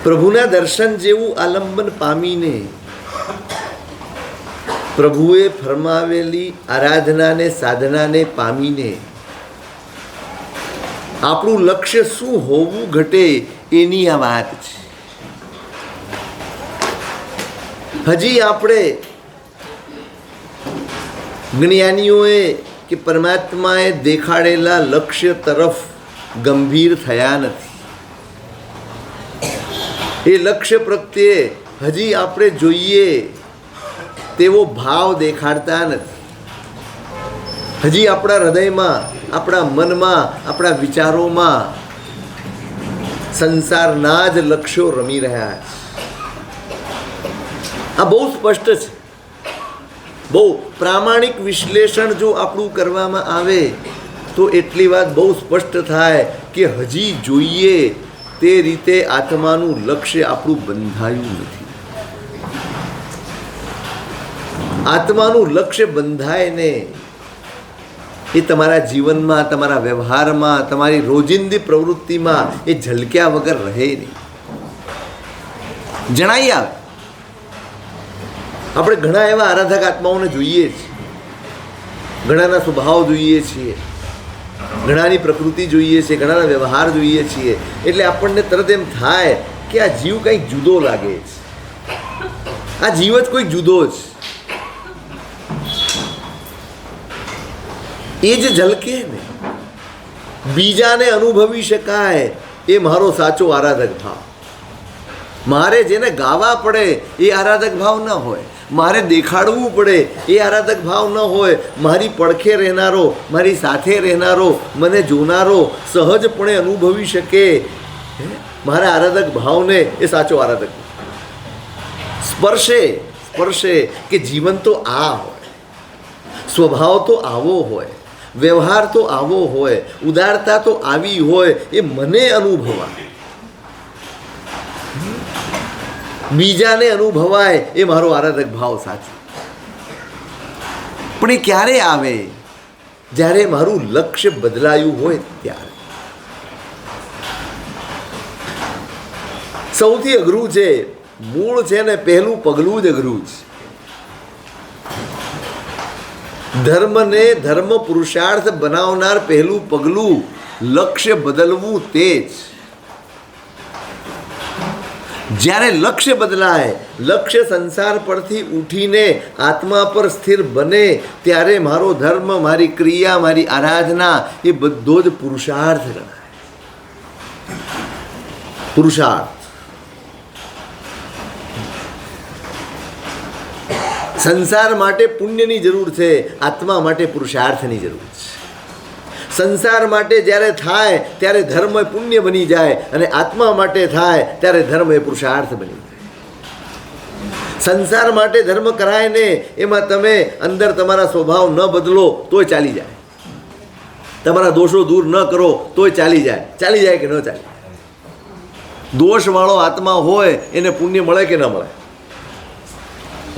પ્રભુના દર્શન જેવું આલંબન પામીને પ્રભુએ ફરમાવેલી આરાધનાને સાધનાને પામીને આપણું લક્ષ્ય શું હોવું ઘટે એની આ વાત છે. હજી આપણે જ્ઞાનીઓએ કે પરમાત્માએ દેખાડેલા લક્ષ્ય તરફ ગંભીર થયા નથી. એ લક્ષ્ય પ્રત્યે હજી આપણે જોઈએ તેવો ભાવ દેખાડતા નથી. હજી આપણા હૃદયમાં, આપણા મનમાં, આપણા વિચારોમાં સંસારના જ લક્ષ્યો રમી રહ્યા છે. આ બહુ સ્પષ્ટ છે. બહુ પ્રામાણિક વિશ્લેષણ જો આપણું કરવામાં આવે તો એટલી વાત બહુ સ્પષ્ટ થાય કે હજી જોઈએ તે રીતે આત્માનું લક્ષ્ય આપણું બંધાયું નથી. આત્માનું લક્ષ્ય બંધાય ને એ તમારા જીવનમાં, તમારા વ્યવહારમાં, તમારી રોજિંદી પ્રવૃત્તિમાં એ ઝલક્યા વગર રહે નહીં. જણાઈ આવે. આપણે ઘણા એવા આરાધક આત્માઓને જોઈએ છીએ, ઘણાના સ્વભાવ જોઈએ છીએ, ઘણાની પ્રકૃતિ જોઈએ છીએ, ઘણાના વ્યવહાર જોઈએ છીએ, એટલે આપણને તરત એમ થાય કે આ જીવ કંઈક જુદો લાગે છે. આ જીવ જ કોઈક જુદો છે. એ જ ઝલકે ને બીજાને અનુભવી શકાય એ મારો સાચો આરાધક ભાવ. મારે જેને ગાવા પડે એ આરાધક ભાવ ન હોય, મારે દેખાડવું પડે એ આરાધક ભાવ ન હોય, મારી પડખે રહેનારો, મારી સાથે રહેનારો, મને જોનારો સહજપણે અનુભવી શકે મારા આરાધક ભાવને એ સાચો આરાધક. સ્પર્શે સ્પર્શે કે જીવન તો આ હોય, સ્વભાવ તો આવો હોય, વ્યવહાર તો આવો હોય, ઉદારતા તો આવી હોય, એ મને અનુભવાય, બીજાને અનુભવાય એ મારો આરાધક ભાવ સાચો. પણ એ ક્યારે આવે? જ્યારે મારું લક્ષ્ય બદલાયું હોય ત્યારે. સૌથી અઘરું છે, મૂળ છે ને પહેલું પગલું જ અઘરું છે. ધર્મને ધર્મ પુરુષાર્થ બનાવનાર પહેલું પગલું લક્ષ્ય બદલવું તે જ. જ્યારે લક્ષ્ય બદલાય, લક્ષ્ય સંસાર પરથી ઉઠીને આત્મા પર સ્થિર બને ત્યારે મારો ધર્મ, મારી ક્રિયા, મારી આરાધના એ બધો જ પુરુષાર્થ ગણાય. પુરુષાર્થ. સંસાર માટે પુણ્યની જરૂર છે, આત્મા માટે પુરુષાર્થની જરૂર છે. સંસાર માટે જ્યારે થાય ત્યારે ધર્મ એ પુણ્ય બની જાય અને આત્મા માટે થાય ત્યારે ધર્મ એ પુરુષાર્થ બની જાય. સંસાર માટે ધર્મ કરાય ને એમાં તમે અંદર તમારા સ્વભાવ ન બદલો તોય ચાલી જાય, તમારા દોષો દૂર ન કરો તોય ચાલી જાય. ચાલી જાય કે ન ચાલી જાય? દોષવાળો આત્મા હોય એને પુણ્ય મળે કે ન મળે?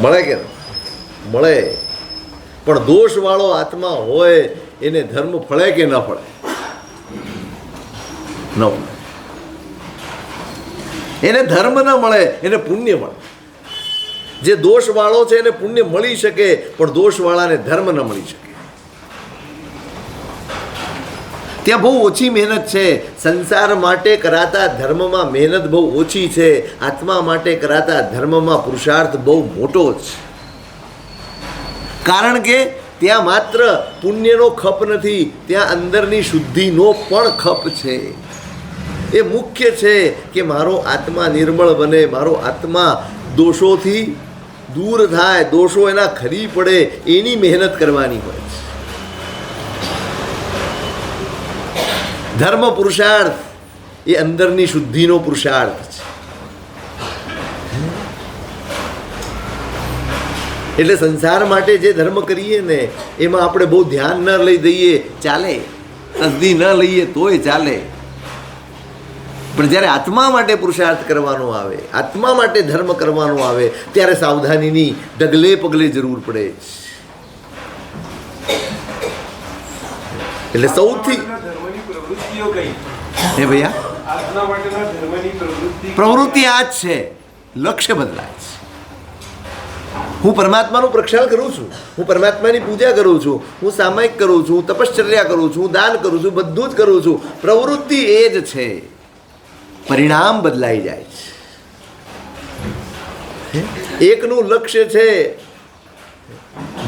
મળે કે ન મળે? પણ દોષવાળો આત્મા હોય એને ધર્મ ફળે કે ન ફળે? ન ફળે. એને ધર્મ ન મળે, એને પુણ્ય મળે. જે દોષવાળો છે એને પુણ્ય મળી શકે પણ દોષવાળાને ધર્મ ન મળી શકે. ત્યાં બહુ ઓછી મહેનત છે. સંસાર માટે કરાતા ધર્મમાં મહેનત બહુ ઓછી છે. આત્મા માટે કરાતા ધર્મમાં પુરુષાર્થ બહુ મોટો છે. કારણ કે ત્યાં માત્ર પુણ્યનો ખપ નથી, ત્યાં અંદરની શુદ્ધિનો પણ ખપ છે. એ મુખ્ય છે કે મારો આત્મા નિર્મળ બને, મારો આત્મા દોષોથી દૂર થાય, દોષો એના ખરી પડે એની મહેનત કરવાની હોય છે. ધર્મ પુરુષાર્થ એ અંદરની શુદ્ધિનો પુરુષાર્થ છે. એટલે સંસાર માટે જે ધર્મ કરીએ ને એમાં આપણે બહુ ધ્યાન ન લઈ દઈએ ચાલે, તસદી ન લઈએ તોય ચાલે. પણ જ્યારે આત્મા માટે પુરુષાર્થ કરવાનો આવે, આત્મા માટે ધર્મ કરવાનો આવે ત્યારે સાવધાનીની ડગલે પગલે જરૂર પડે. એટલે સૌથી હે ભૈયા આજના માટેના ધર્મની પ્રવૃત્તિ આ જ છે, લક્ષ્ય બદલાય છે. હું પરમાત્માનું પ્રક્ષાલ કરું છું, હું પરમાત્માની પૂજા કરું છું, હું સામાયિક કરું છું, તપશ્ચર્યા કરું છું, દાન કરું છું, બધું જ કરું છું. પ્રવૃત્તિ એ જ છે, પરિણામ બદલાઈ જાય છે. એકનું લક્ષ્ય છે,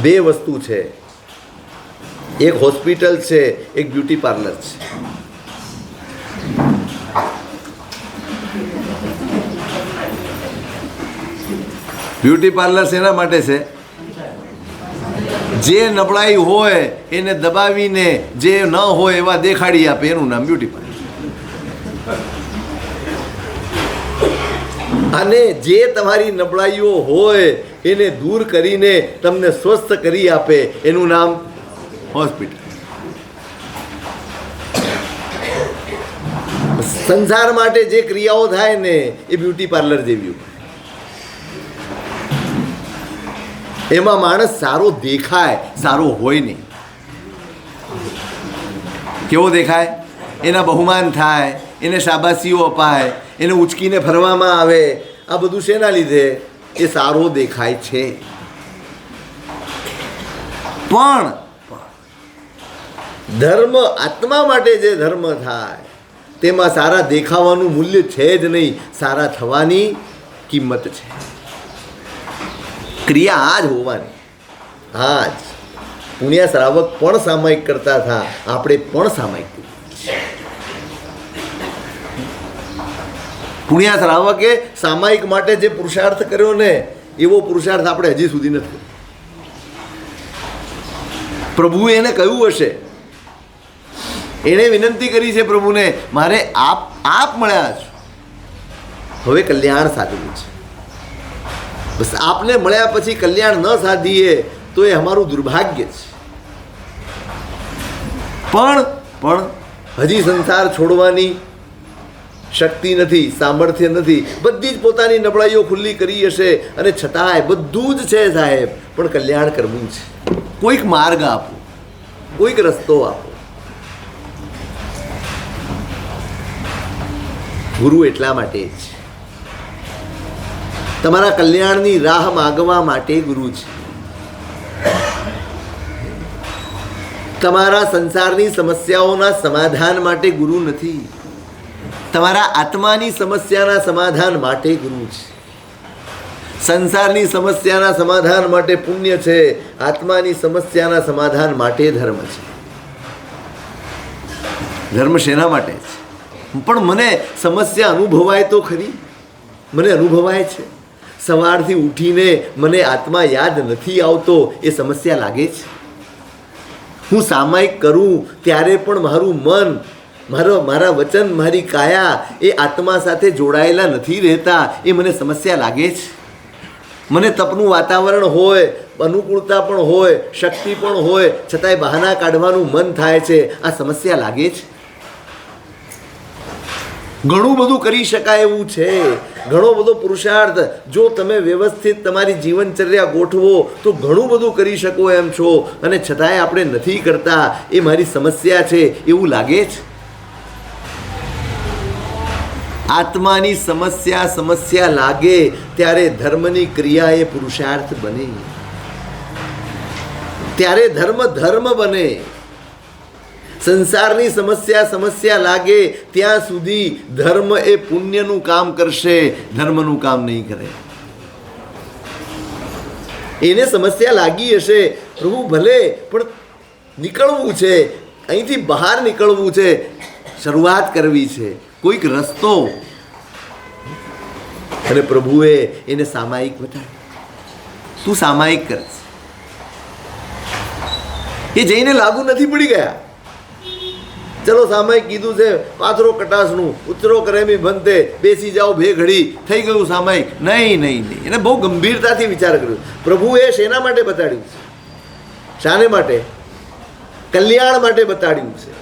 બે વસ્તુ છે, એક હોસ્પિટલ છે, એક બ્યુટી પાર્લર છે. બ્યુટી પાર્લર શેના માટે છે? જે નબળાઈ હોય એને દબાવીને જે ન હોય એવા દેખાડી આપે, એનું નામ બ્યુટી પાર્લર. અને જે તમારી નબળાઈઓ હોય એને દૂર કરીને તમને સ્વસ્થ કરી આપે, એનું નામ હોસ્પિટલ. સંસાર માટે જે ક્રિયાઓ થાય ને એ બ્યુટી પાર્લર જેવી. એમાં માણસ સારો દેખાય, સારો હોય નહીં. કેવો દેખાય? એના બહુમાન થાય, એને શાબાશીઓ અપાય, એને ઉચકીને ફરવામાં આવે. આ બધું શેના લીધે? એ સારો દેખાય છે. પણ ધર્મ, આત્મા માટે જે ધર્મ થાય તેમાં સારા દેખાવાનું મૂલ્ય છે જ નહીં, સારા થવાની કિંમત છે. ક્રિયા આ જ હોવાની. આ જ પુણ્ય શ્રાવક પણ સામાયિક કરતા હતા, આપણે પણ સામાયિક. પુણ્ય શ્રાવકે સામાયિક માટે જે પુરુષાર્થ કર્યો ને એવો પુરુષાર્થ આપણે હજી સુધી નથી. પ્રભુએ એને કહ્યું હશે, એણે વિનંતી કરી છે પ્રભુને, મારે આપ મળ્યા છો, હવે કલ્યાણ સાધવું છે. બસ આપને મળ્યા પછી કલ્યાણ ન સાધીએ તો એ અમારું દુર્ભાગ્ય છે. પણ હજી સંસાર છોડવાની શક્તિ નથી, સામર્થ્ય નથી. બધી જ પોતાની નબળાઈઓ ખુલ્લી કરી હશે અને છતાંય બધું જ છે સાહેબ, પણ કલ્યાણ કરવું છે. કોઈક માર્ગ આપો, કોઈક રસ્તો આપો. ગુરુ એટલા માટે જ તમારા કલ્યાણની રાહ માગવા માટે ગુરુ છે. તમારા સંસારની સમસ્યાઓના સમાધાન માટે ગુરુ નથી, તમારા આત્માની સમસ્યાના સમાધાન માટે ગુરુ છે. સંસારની સમસ્યાના સમાધાન માટે પુણ્ય છે, આત્માની સમસ્યાના સમાધાન માટે ધર્મ છે. ધર્મ શેના માટે છે? પણ મને સમસ્યા અનુભવાય તો ખરી, મને અનુભવાય છે. સવારથી ઉઠીને મને આત્મા યાદ નથી આવતો, એ સમસ્યા લાગે છે. હું સામાયિક કરું ત્યારે પણ મારું મન, મારા વચન, મારી કાયા એ આત્મા સાથે જોડાયેલા નથી રહેતા, એ મને સમસ્યા લાગે છે. મને તપનું વાતાવરણ હોય, અનુકૂળતા પણ હોય, શક્તિ પણ હોય, છતાંય બહાના કાઢવાનું મન થાય છે, આ સમસ્યા લાગે છે. ઘણું બધું કરી શકાય એવું છે, ઘણો બધો પુરુષાર્થ જો તમે વ્યવસ્થિત તમારી જીવનચર્યા ગોઠવો તો ઘણું બધું કરી શકો એમ છો, અને છતાંય આપણે નથી કરતા, એ મારી સમસ્યા છે એવું લાગે છે. આત્માની સમસ્યા લાગે ત્યારે ધર્મની ક્રિયા એ પુરુષાર્થ બને, ત્યારે ધર્મ બને. સંસારની સમસ્યા લાગે ત્યાં સુધી ધર્મ એ પુણ્યનું કામ કરશે, ધર્મનું કામ નહીં કરે. એને સમસ્યા લાગી હશે, પ્રભુ ભલે, પણ નીકળવું છે, અહીંથી બહાર નીકળવું છે, શરૂઆત કરવી છે, કોઈક રસ્તો. અને પ્રભુએ એને સામાયિક બતાવ્યું, તું સામાયિક કર. એ જઈને લાગુ નથી પડી ગયા. ચલો સામાયિક કીધું છે, પાથરો કટાશનું, ઉતરો કરેમી બનતે, બેસી જાઓ બે ઘડી, થઈ ગયું સામાયિક. નહીં. એને બહુ ગંભીરતાથી વિચાર કર્યો. પ્રભુએ શેના માટે બતાડ્યું છે? શાને માટે? કલ્યાણ માટે બતાડ્યું છે.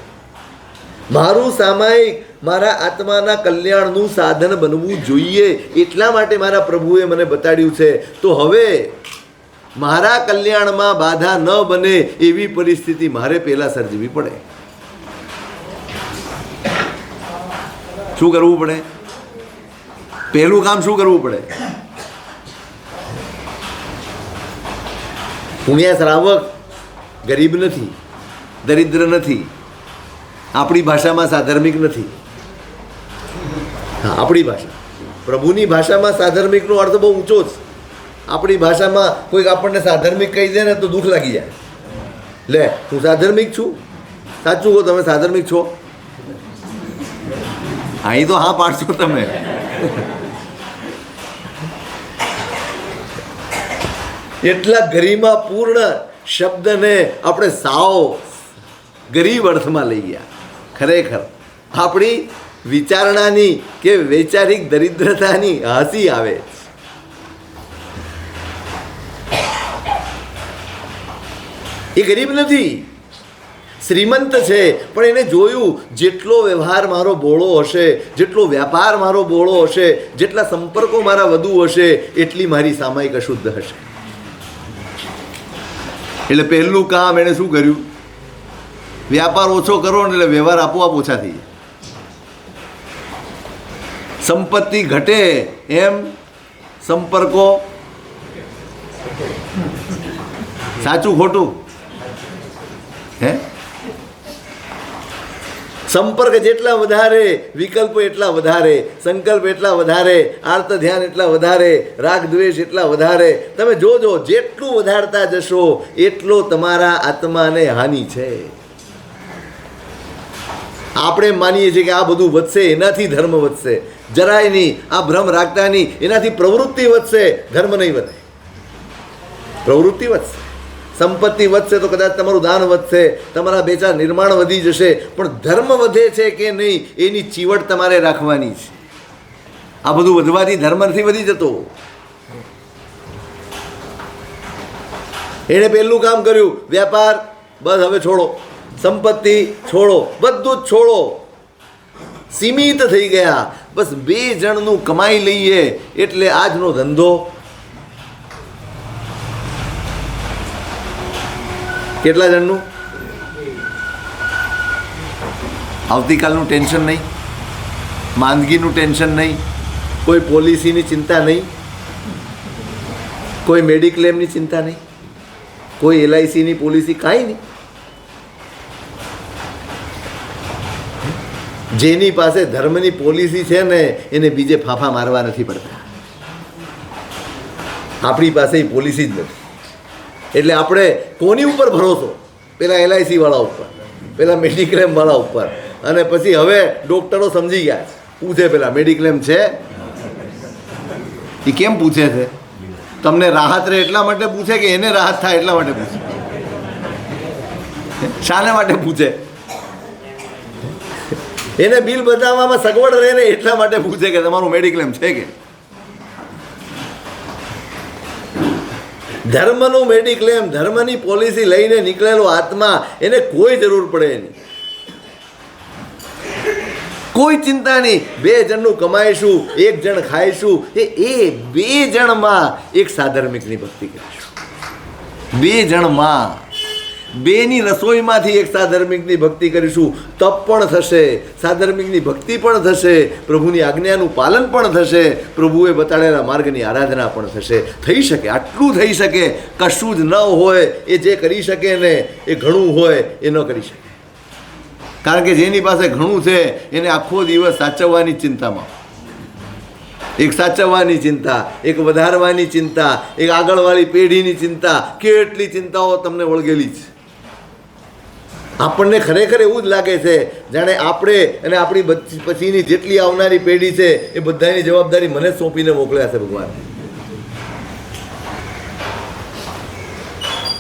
મારું સામાયિક મારા આત્માના કલ્યાણનું સાધન બનવું જોઈએ, એટલા માટે મારા પ્રભુએ મને બતાડ્યું છે. તો હવે મારા કલ્યાણમાં બાધા ન બને એવી પરિસ્થિતિ મારે પહેલાં સર્જવી પડે. શું કરવું પડે? પહેલું કામ શું કરવું પડે? પુણ્ય શ્રાવક ગરીબ નથી, દરિદ્ર નથી, આપણી ભાષામાં સાધર્મિક નથી. હા, આપણી ભાષા, પ્રભુની ભાષામાં સાધર્મિકનો અર્થ બહુ ઊંચો છે. આપણી ભાષામાં કોઈક આપણને સાધર્મિક કહી દે ને તો દુઃખ લાગી જાય. લે, હું સાધર્મિક છું, સાચું કહો, તમે સાધર્મિક છો? અહીં તો હા પાડશો તમે. એટલા ગરિમા પૂર્ણ શબ્દને આપણે સાવ ગરીબ અર્થમાં લઈ ગયા. ખરેખર આપણી વિચારણાની કે વૈચારિક દરિદ્રતાની હસી આવે. એ ગરીબ નથી, શ્રીમંત છે, પણ એને જોયું જેટલો વ્યવહાર મારો બોળો હશે, જેટલો વ્યાપાર મારો બોળો હશે, જેટલા સંપર્કો મારા વધુ હશે, એટલી મારી સામાયિક અશુદ્ધ હશે. એટલે પહેલું કામ એણે શું કર્યું? વ્યાપાર ઓછો કરો ને એટલે વ્યવહાર આપોઆપ ઓછા થઈ જાય. સંપત્તિ ઘટે એમ સંપર્કો, સાચું ખોટું? હે, સંપર્ક જેટલા વધારે, વિકલ્પ એટલા વધારે, સંકલ્પ એટલા વધારે, આર્ત ધ્યાન એટલા વધારે, રાગ દ્વેષ એટલા વધારે. તમે જોજો, જેટલું વધારતા જશો એટલો તમારા આત્માને હાનિ છે. આપણે માનીએ છીએ કે આ બધું વધશે, એનાથી ધર્મ વધશે. જરાય નહીં. આ ભ્રમ રાખતા નહીં. એનાથી પ્રવૃત્તિ વધશે, ધર્મ નહીં વધે. પ્રવૃત્તિ વધશે, સંપત્તિ વધશે તો કદાચ તમારું દાન વધશે, તમારા બે ચાર નિર્માણ વધી જશે, પણ ધર્મ વધે છે કે નહીં એની ચીવટ તમારે રાખવાની છે. આ બધું વધવાથી ધર્મ નથી વધી જતો. એણે પહેલું કામ કર્યું, વ્યાપાર બસ હવે છોડો, સંપત્તિ છોડો, બધું જ છોડો. સીમિત થઈ ગયા. બસ 2 જણનું કમાઈ લઈએ એટલે આજનો ધંધો. કેટલા જણનું? આવતીકાલનું ટેન્શન નહીં, માંદગીનું ટેન્શન નહીં, કોઈ પોલિસીની ચિંતા નહીં, કોઈ મેડિક્લેમની ચિંતા નહીં, કોઈ LICની પોલિસી, કાંઈ નહીં. જેની પાસે ધર્મની પોલિસી છે ને એને બીજે ફાફા મારવા નથી પડતા. આપણી પાસે એ પોલિસી જ નથી. એટલે આપણે કોની ઉપર ભરોસો? પેલા LIC વાળા ઉપર, પેલા મેડિક્લેમ વાળા ઉપર, અને પછી હવે ડૉક્ટરો સમજી ગયા છે. પૂછે પેલા મેડિક્લેમ છે? એ કેમ પૂછે છે? તમને રાહત રહે એટલા માટે પૂછે કે એને રાહત થાય એટલા માટે પૂછે? શાને માટે પૂછે? એને બિલ બતાવવામાં સગવડ રહે ને એટલા માટે પૂછે કે તમારું મેડિક્લેમ છે કે? ધર્મનું મેડિક્લેમ, ધર્મની પોલિસી લઈને નીકળેલો આત્મા, એને કોઈ જરૂર પડે નહીં, કોઈ ચિંતા નહીં. 2 જણનું કમાઈશું, 1 જણ ખાઈશું, એ 2 જણમાં એક સાધર્મિકની ભક્તિ કરીશું. 2 જણમાં, 2ની રસોઈમાંથી એક સાધર્મિકની ભક્તિ કરીશું. તપ પણ થશે, સાધર્મિકની ભક્તિ પણ થશે, પ્રભુની આજ્ઞાનું પાલન પણ થશે, પ્રભુએ બતાડેલા માર્ગની આરાધના પણ થશે. થઈ શકે, આટલું થઈ શકે. કશું જ ન હોય એ જે કરી શકે ને એ ઘણું હોય એ ન કરી શકે. કારણ કે જેની પાસે ઘણું છે એને આખો દિવસ સાચવવાની ચિંતામાં, એક સાચવવાની ચિંતા, એક વધારવાની ચિંતા, એક આગળવાળી પેઢીની ચિંતા, કેટલી ચિંતાઓ તમને વળગેલી છે. આપણને ખરેખર એવું જ લાગે છે જાણે આપણે અને આપણી પછીની જેટલી આવનારી પેઢી છે એ બધાની જવાબદારી મને જ સોંપીને મોકલ્યા છે ભગવાન.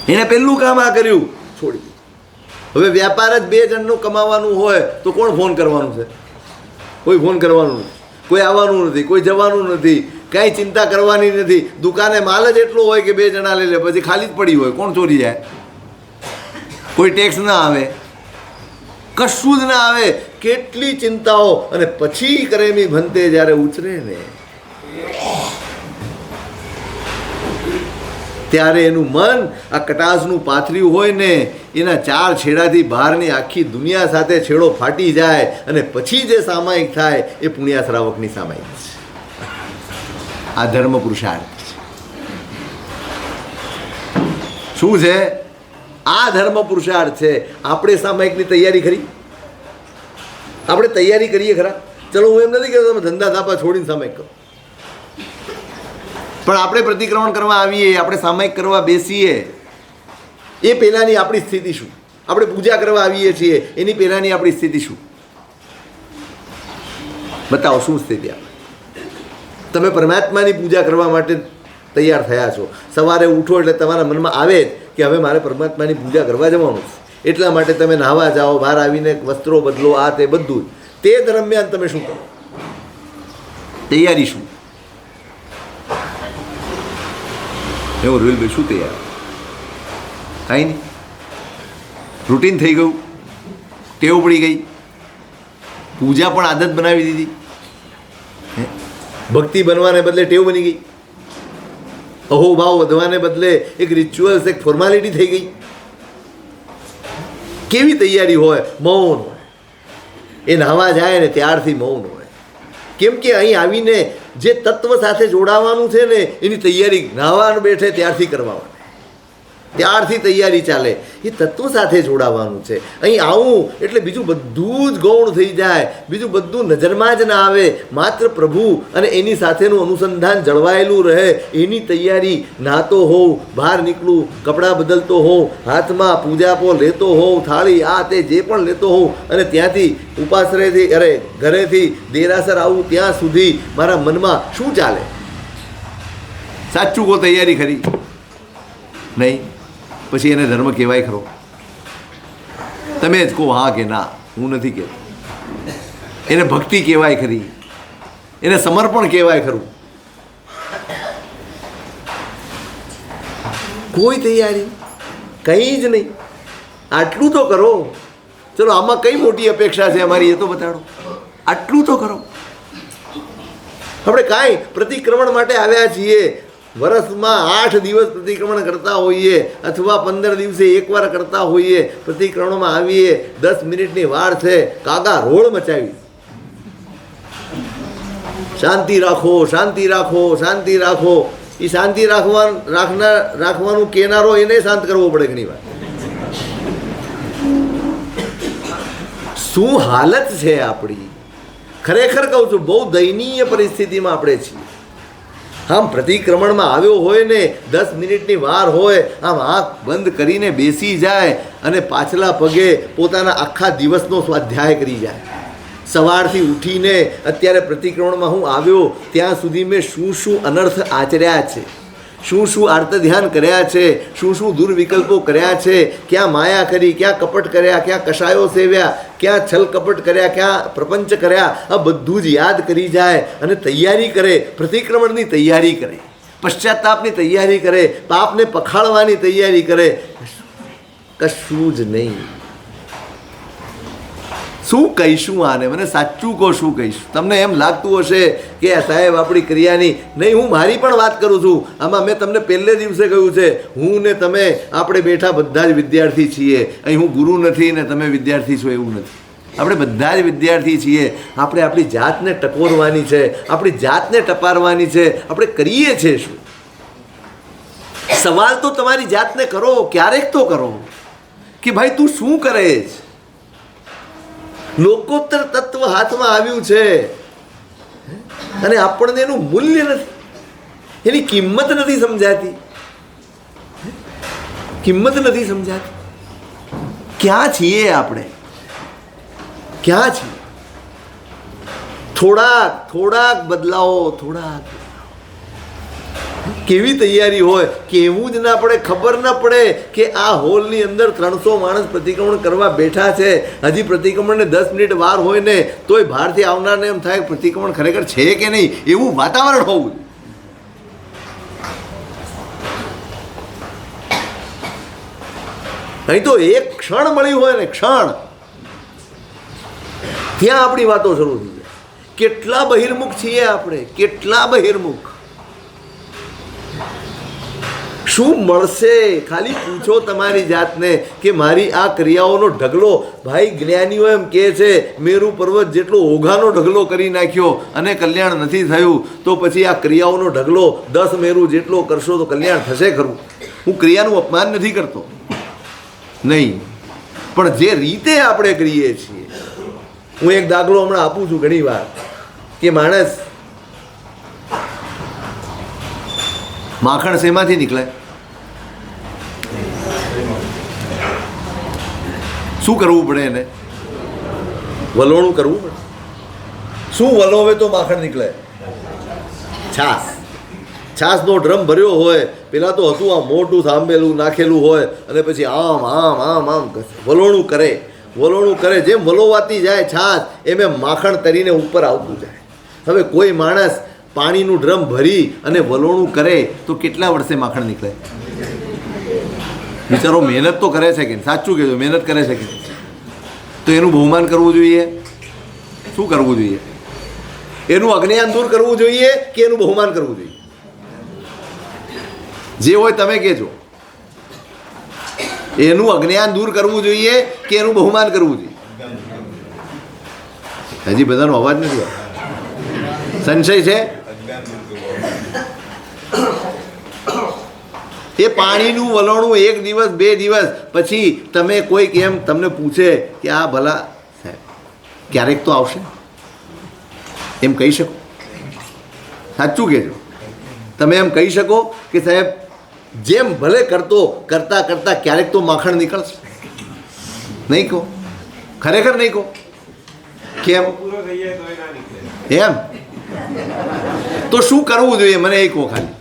એણે પહેલું કામ આ કર્યું, છોડી. હવે વ્યાપાર જ 2 જણનું કમાવાનું હોય તો કોણ ફોન કરવાનું છે? કોઈ ફોન કરવાનું નથી, કોઈ આવવાનું નથી, કોઈ જવાનું નથી, કાંઈ ચિંતા કરવાની નથી. દુકાને માલ જ એટલો હોય કે 2 જણા લઈ લે, પછી ખાલી જ પડી હોય, કોણ ચોરી જાય? કોઈ ટેક્સ ના આવે, કશું જ ના આવે. કેટલી ચિંતાઓ, અને પછી કરેમી ભંતે જ્યારે ઉછરે ને ત્યારે એનું મન આ કટાસનું પાથર્યું હોય ને એના ચાર છેડાથી બહારની આખી દુનિયા સાથે છેડો ફાટી જાય અને પછી જે સામાયિક થાય એ પુણ્યા શ્રાવકની સામાયિક છે. આ ધર્મ પુરુષાર્થ છે. શું છે આ ધર્મ પુરુષાર્થ છે. આપણે સામાયિકની તૈયારી કરી? આપણે તૈયારી કરીએ ખરા? ચલો, હું એમ નથી કહેતો તમે ધંધા ધાપા છોડીને સામાયિક કરો, પણ આપણે પ્રતિક્રમણ કરવા આવીએ, આપણે સામાયિક કરવા બેસીએ, એ પહેલાંની આપણી સ્થિતિ શું? આપણે પૂજા કરવા આવીએ છીએ, એની પહેલાંની આપણી સ્થિતિ શું? બતાવો, શું સ્થિતિ? તમે પરમાત્માની પૂજા કરવા માટે તૈયાર થયા છો. સવારે ઉઠો એટલે તમારા મનમાં આવે કે હવે મારે પરમાત્માની પૂજા કરવા જવાનું છે, એટલા માટે તમે નાહવા જાઓ, બહાર આવીને વસ્ત્રો બદલો, આ તે બધું. તે દરમિયાન તમે શું કરો? તૈયારી શું? એવું રોહિલભાઈ, શું તૈયાર? કાંઈ નહીં, રૂટીન થઈ ગયું, ટેવ પડી ગઈ, પૂજા પણ આદત બનાવી દીધી, ભક્તિ બનવાને બદલે ટેવ બની ગઈ, અહોભાવ વધવાને બદલે એક રિચ્યુઅલ્સ, એક ફોર્માલિટી થઈ ગઈ. કેવી તૈયારી હોય? મૌન હોય. એ નાહવા જાય ને ત્યારથી મૌન હોય. કેમ કે અહીં આવીને જે તત્વ સાથે જોડાવાનું છે ને એની તૈયારી નાહવાનું બેઠે ત્યારથી કરવાની, ત્યારથી તૈયારી ચાલે. એ તત્વ સાથે જોડાવાનું છે. અહીં આવું એટલે બીજું બધું જ ગૌણ થઈ જાય, બીજું બધું નજરમાં જ ના આવે. માત્ર પ્રભુ અને એની સાથેનું અનુસંધાન જળવાયેલું રહે એની તૈયારી. નાહતો હોઉં, બહાર નીકળું, કપડાં બદલતો હોઉં, હાથમાં પૂજાપો લેતો હોઉં, થાળી આ તે જે પણ લેતો હોઉં, અને ત્યાંથી ઉપાશ્રયથી ઘરેથી દેરાસર આવું ત્યાં સુધી મારા મનમાં શું ચાલે? સાચું કહો, તૈયારી ખરી? નહીં. પછી એને ધર્મ કહેવાય ખરો? તમે જ કહો હા કે ના, હું નથી કહેતો. એને ભક્તિ કહેવાય ખરી? એને સમર્પણ કહેવાય ખરું? કોઈ તૈયારી, કંઈ જ નહીં. આટલું તો કરો. ચલો, આમાં કઈ મોટી અપેક્ષા છે અમારી, એ તો બતાડો. આટલું તો કરો. આપણે કાંઈ પ્રતિક્રમણ માટે આવ્યા છીએ, વર્ષમાં 8 દિવસ પ્રતિક્રમણ કરતા હોઈએ અથવા 15 દિવસે એકવાર કરતા હોઈએ, પ્રતિક્રમણમાં આવીએ, 10 મિનિટની વાર છે, કાગા રોળ મચાવી. શાંતિ રાખો, શાંતિ રાખો, શાંતિ રાખો. એ શાંતિ રાખવાનું કેનારો એને શાંત કરવો પડે ઘણી વાર. શું હાલત છે આપણી! ખરેખર કહું છું, બહુ દયનીય પરિસ્થિતિમાં આપણે છીએ. આમ પ્રતિક્રમણમાં આવ્યો હોય ને, 10 મિનિટની વાર હોય, આમ આંખ બંધ કરીને બેસી જાય અને પાછલા પગે પોતાના આખા દિવસનો સ્વાધ્યાય કરી જાય. સવારથી ઉઠીને અત્યારે પ્રતિક્રમણમાં હું આવ્યો ત્યાં સુધી મેં શું શું અનર્થ આચર્યા છે, શું શું આર્ત ધ્યાન કર્યા છે, શું શું દુર્વિકલ્પો કર્યા છે, ક્યાં માયા કરી, ક્યાં કપટ કર્યા, ક્યાં કષાયો સેવ્યા, ક્યાં છલ કપટ કર્યા, ક્યાં પ્રપંચ કર્યા, આ બધું જ યાદ કરી જાય અને તૈયારી કરે. પ્રતિક્રમણની તૈયારી કરે, પશ્ચાતાપની તૈયારી કરે, પાપને પખાળવાની તૈયારી કરે. કશું જ નહીં. શું કહીશું આને? મને સાચું કહો, શું કહીશું? તમને એમ લાગતું હશે કે સાહેબ આપણી ક્રિયાની નહીં. હું મારી પણ વાત કરું છું. આમાં મેં તમને પહેલે દિવસે કહ્યું છે, હું ને તમે આપણે બેઠા બધા જ વિદ્યાર્થી છીએ. અહીં હું ગુરુ નથી ને તમે વિદ્યાર્થી છો એવું નથી. આપણે બધા જ વિદ્યાર્થી છીએ. આપણે આપણી જાતને ટકોરવાની છે, આપણી જાતને ટપારવાની છે. આપણે કરીએ છીએ શું? સવાલ તો તમારી જાતને કરો, ક્યારેક તો કરો કે ભાઈ તું શું કરે છે? લોકોત્તર તત્વ હાથમાં આવ્યું છે અને આપણને એનું મૂલ્ય નથી, એની કિંમત નથી સમજાતી. કિંમત નથી સમજાતી. ક્યાં છીએ આપણે? ક્યાં છીએ? થોડાક બદલાવો, થોડાક. કેવી તૈયારી હોય, કેવું જ ના પડે, ખબર ના પડે કે આ હોલની અંદર 300 માણસ પ્રતિક્રમણ કરવા બેઠા છે. હજી પ્રતિક્રમણને 10 મિનિટ વાર હોય ને તોય બહારથી આવનારને એમ થાય પ્રતિક્રમણ ખરેખર છે કે નહીં, એવું વાતાવરણ હોવું. અહીં તો એક ક્ષણ મળી હોય ને, ક્ષણ, ત્યાં આપણી વાતો શરૂ થઈ જાય. કેટલા બહિર્મુખ છીએ આપણે, કેટલા બહિર્મુખ. શું મળશે? ખાલી પૂછો તમારી જાતને કે મારી આ ક્રિયાઓનો ઢગલો, ભાઈ જ્ઞાનીઓ એમ કહે છે મેરુ પર્વત જેટલો ઓઘાનો ઢગલો કરી નાખ્યો અને કલ્યાણ નથી થયું, તો પછી આ ક્રિયાઓનો ઢગલો 10 મેરુ જેટલો કરશો તો કલ્યાણ થશે ખરું? હું ક્રિયાનું અપમાન નથી કરતો, નહીં, પણ જે રીતે આપણે કરીએ છીએ. હું એક દાખલો હમણાં આપું છું ઘણી વાર કે માણસ માખણ શેમાંથી નીકળે? શું કરવું પડે એને? વલોણું કરવું પડે. શું વલોવે તો માખણ નીકળે? છાસ. છાસનો ડ્રમ ભર્યો હોય, પેલા તો હતું આમ મોટું થાંભેલું નાખેલું હોય અને પછી આમ આમ આમ આમ વલોણું કરે, વલોણું કરે. જેમ વલોવાતી જાય છાસ એમ એમ માખણ તરીને ઉપર આવતું જાય. હવે કોઈ માણસ પાણીનું ડ્રમ ભરી અને વલોણું કરે તો કેટલા વર્ષે માખણ નીકળે? બિચારો મહેનત તો કરે છે કે સાચું કહેજો, મહેનત કરે છે કે તો એનું બહુમાન કરવું જોઈએ? શું કરવું જોઈએ? એનું અજ્ઞાન દૂર કરવું જોઈએ કે એનું બહુમાન કરવું જોઈએ? જે હોય તમે કહેજો. એનું અજ્ઞાન દૂર કરવું જોઈએ કે એનું બહુમાન કરવું જોઈએ? હજી બધાનો અવાજ નથી આવતો. સંશય છે? એ પાણીનું વલોણું 1 દિવસ 2 દિવસ પછી તમે કોઈક એમ તમને પૂછે કે આ ભલા સાહેબ ક્યારેક તો આવશે, એમ કહી શકો? સાચું કહેજો. તમે એમ કહી શકો કે સાહેબ જેમ ભલે કરતા કરતા ક્યારેક તો માખણ નીકળશે? નહીં કહો, ખરેખર નહીં કહો. કેમ એમ? તો શું કરવું જોઈએ મને એ કહો ખાલી.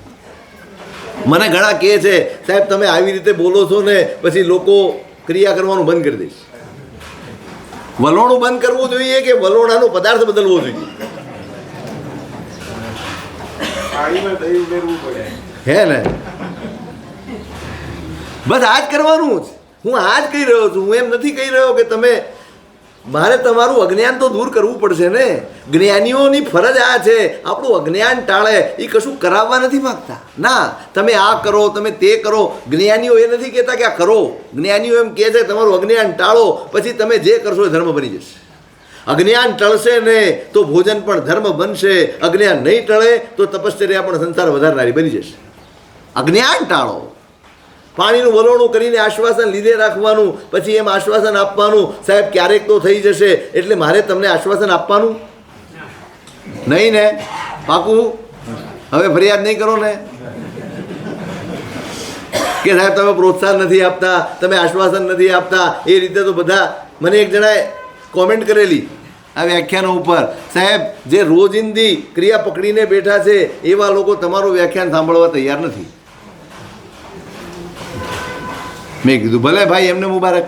મને ઘણા કહે છે સાહેબ તમે આવી રીતે બોલો છો ને પછી લોકો ક્રિયા કરવાનું બંધ કરી દઈશ. વલોણું બંધ કરવું જોઈએ કે વલોણાનો પદાર્થ બદલવો જોઈએ? હે ને? બસ આ જ કરવાનું જ. હું આ જ કહી રહ્યો છું. હું એમ નથી કહી રહ્યો કે તમે, મારે તમારું અજ્ઞાન તો દૂર કરવું પડશે ને. જ્ઞાનીઓની ફરજ આ છે આપણું અજ્ઞાન ટાળે. એ કશું કરાવવા નથી માગતા. ના, તમે આ કરો, તમે તે કરો. જ્ઞાનીઓ એ નથી કહેતા કે આ કરો. જ્ઞાનીઓ એમ કહે છે તમારું અજ્ઞાન ટાળો, પછી તમે જે કરશો એ ધર્મ બની જશે. અજ્ઞાન ટળશે ને તો ભોજન પણ ધર્મ બનશે. અજ્ઞાન નહીં ટળે તો તપશ્ચર્યા પણ સંસાર વધારનારી બની જશે. અજ્ઞાન ટાળો. પાણીનું વલોણું કરીને આશ્વાસન લીધે રાખવાનું, પછી એમ આશ્વાસન આપવાનું સાહેબ ક્યારેક તો થઈ જશે, એટલે મારે તમને આશ્વાસન આપવાનું નહીં ને? પાકું? હવે ફરિયાદ નહીં કરો ને કે સાહેબ તમે પ્રોત્સાહન નથી આપતા, તમે આશ્વાસન નથી આપતા. એ રીતે તો બધા, મને એક જણાએ કોમેન્ટ કરેલી આ વ્યાખ્યાનો ઉપર, સાહેબ જે રોજિંદી ક્રિયા પકડીને બેઠા છે એવા લોકો તમારું વ્યાખ્યાન સાંભળવા તૈયાર નથી. મેં કીધું ભલે ભાઈ, એમને મુબારક.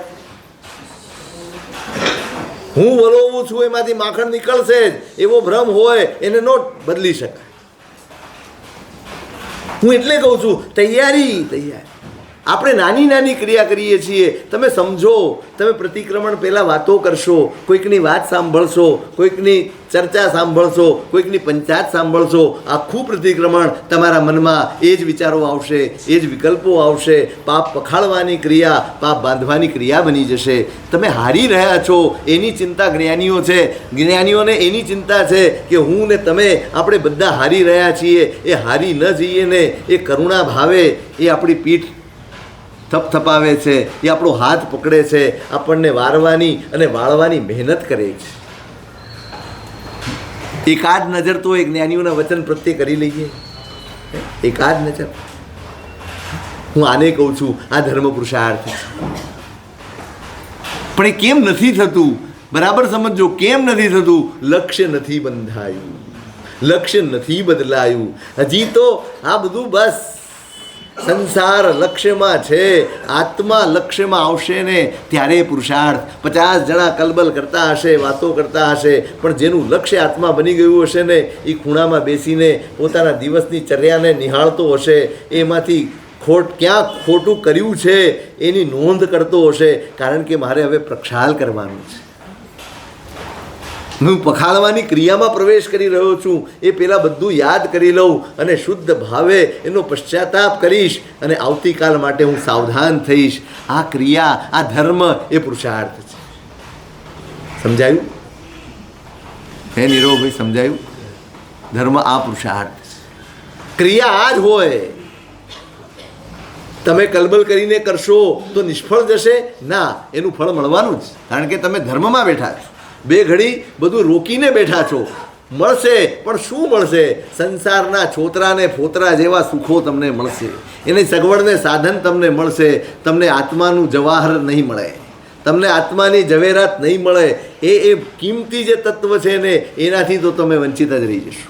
હું વલોવું છું એમાંથી માખણ નીકળશે જ એવો ભ્રમ હોય એને નો બદલી શકાય. હું એટલે કહું છું તૈયારી. આપણે નાની નાની ક્રિયા કરીએ છીએ. તમે સમજો, તમે પ્રતિક્રમણ પહેલાં વાતો કરશો, કોઈકની વાત સાંભળશો, કોઈકની ચર્ચા સાંભળશો, કોઈકની પંચાયત સાંભળશો, આખું પ્રતિક્રમણ તમારા મનમાં એ જ વિચારો આવશે, એ જ વિકલ્પો આવશે. પાપ પખાળવાની ક્રિયા પાપ બાંધવાની ક્રિયા બની જશે. તમે હારી રહ્યા છો એની ચિંતા જ્ઞાનીઓ છે. જ્ઞાનીઓને એની ચિંતા છે કે હું ને તમે આપણે બધા હારી રહ્યા છીએ. એ હારી ન જઈએ ને એ કરુણા ભાવે એ આપણી પીઠ થપથપાવે છે, એ આપણો હાથ પકડે છે, આપણને વારવાની અને વાળવાની મહેનત કરે છે. એકાદ નજર તો એ જ્ઞાનીઓના વચન પ્રત્યે કરી લઈએ. એકાદ નજર. હું આને કહું છું આ ધર્મ પુરુષાર્થ છે. પણ એ કેમ નથી થતું? બરાબર સમજો, કેમ નથી થતું? લક્ષ્ય નથી બંધાયું, લક્ષ્ય નથી બદલાયું. હજી તો આ બધું બસ સંસાર લક્ષ્યમાં છે. આત્મા લક્ષ્યમાં આવશે ને ત્યારે પુરુષાર્થ. 50 જણા કલબલ કરતા હશે, વાતો કરતા હશે, પણ જેનું લક્ષ્ય આત્મા બની ગયું હશે ને એ ખૂણામાં બેસીને પોતાના દિવસની ચર્યાને નિહાળતો હશે. એમાંથી ક્યાં ખોટું કર્યું છે એની નોંધ કરતો હશે. કારણ કે મારે હવે પ્રક્ષાલ કરવાનું છે. હું પખાળવાની ક્રિયામાં પ્રવેશ કરી રહ્યો છું એ પહેલાં બધું યાદ કરી લઉં અને શુદ્ધ ભાવે એનો પશ્ચાતાપ કરીશ અને આવતીકાલ માટે હું સાવધાન થઈશ. આ ક્રિયા, આ ધર્મ એ પુરુષાર્થ છે. સમજાયું હે નીરવભાઈ? સમજાયું? ધર્મ આ પુરુષાર્થ છે. ક્રિયા આ જ હોય. તમે કલબલ કરીને કરશો તો નિષ્ફળ જશે ના, એનું ફળ મળવાનું જ, કારણ કે તમે ધર્મમાં બેઠા છો. બે ઘડી બધું રોકીને બેઠા છો. મળશે, પણ શું મળશે? સંસારના છોતરા ને ફોતરા જેવા સુખો તમને મળશે. એની સગવડને સાધન તમને મળશે. તમને આત્માનું જવાહર નહીં મળે, તમને આત્માની ઝવેરાત નહીં મળે. એ કિંમતી જે તત્વ છે ને એનાથી તો તમે વંચિત જ રહી જશો.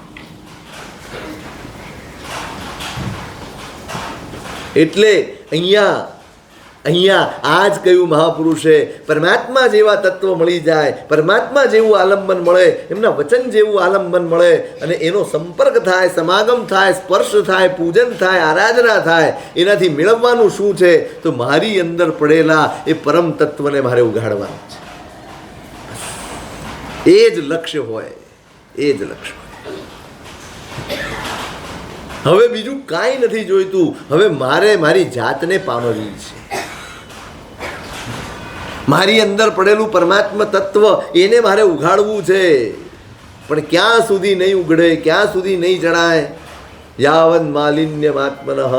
એટલે અહીંયા આ જ કહ્યું મહાપુરુષે, પરમાત્મા જેવા તત્વ મળી જાય, પરમાત્મા જેવું આલંબન મળે, એમના વચન જેવું આલંબન મળે અને એનો સંપર્ક થાય, સમાગમ થાય, સ્પર્શ થાય, પૂજન થાય, આરાધના થાય. એનાથી મેળવવાનું શું છે? તો મારી અંદર પડેલા એ પરમ તત્વને મારે ઉઘાડવાનું છે. એ જ લક્ષ્ય હોય, એ જ લક્ષ્ય. હવે બીજું કાંઈ નથી જોઈતું. હવે મારે મારી જાતને પામવી છે. મારી અંદર પડેલું પરમાત્મા તત્વ એને મારે ઉઘાડવું છે. પણ ક્યાં સુધી નહીં ઉઘડે, ક્યાં સુધી નહીં જણાય? યાવન માલિન્ય આત્મનઃ,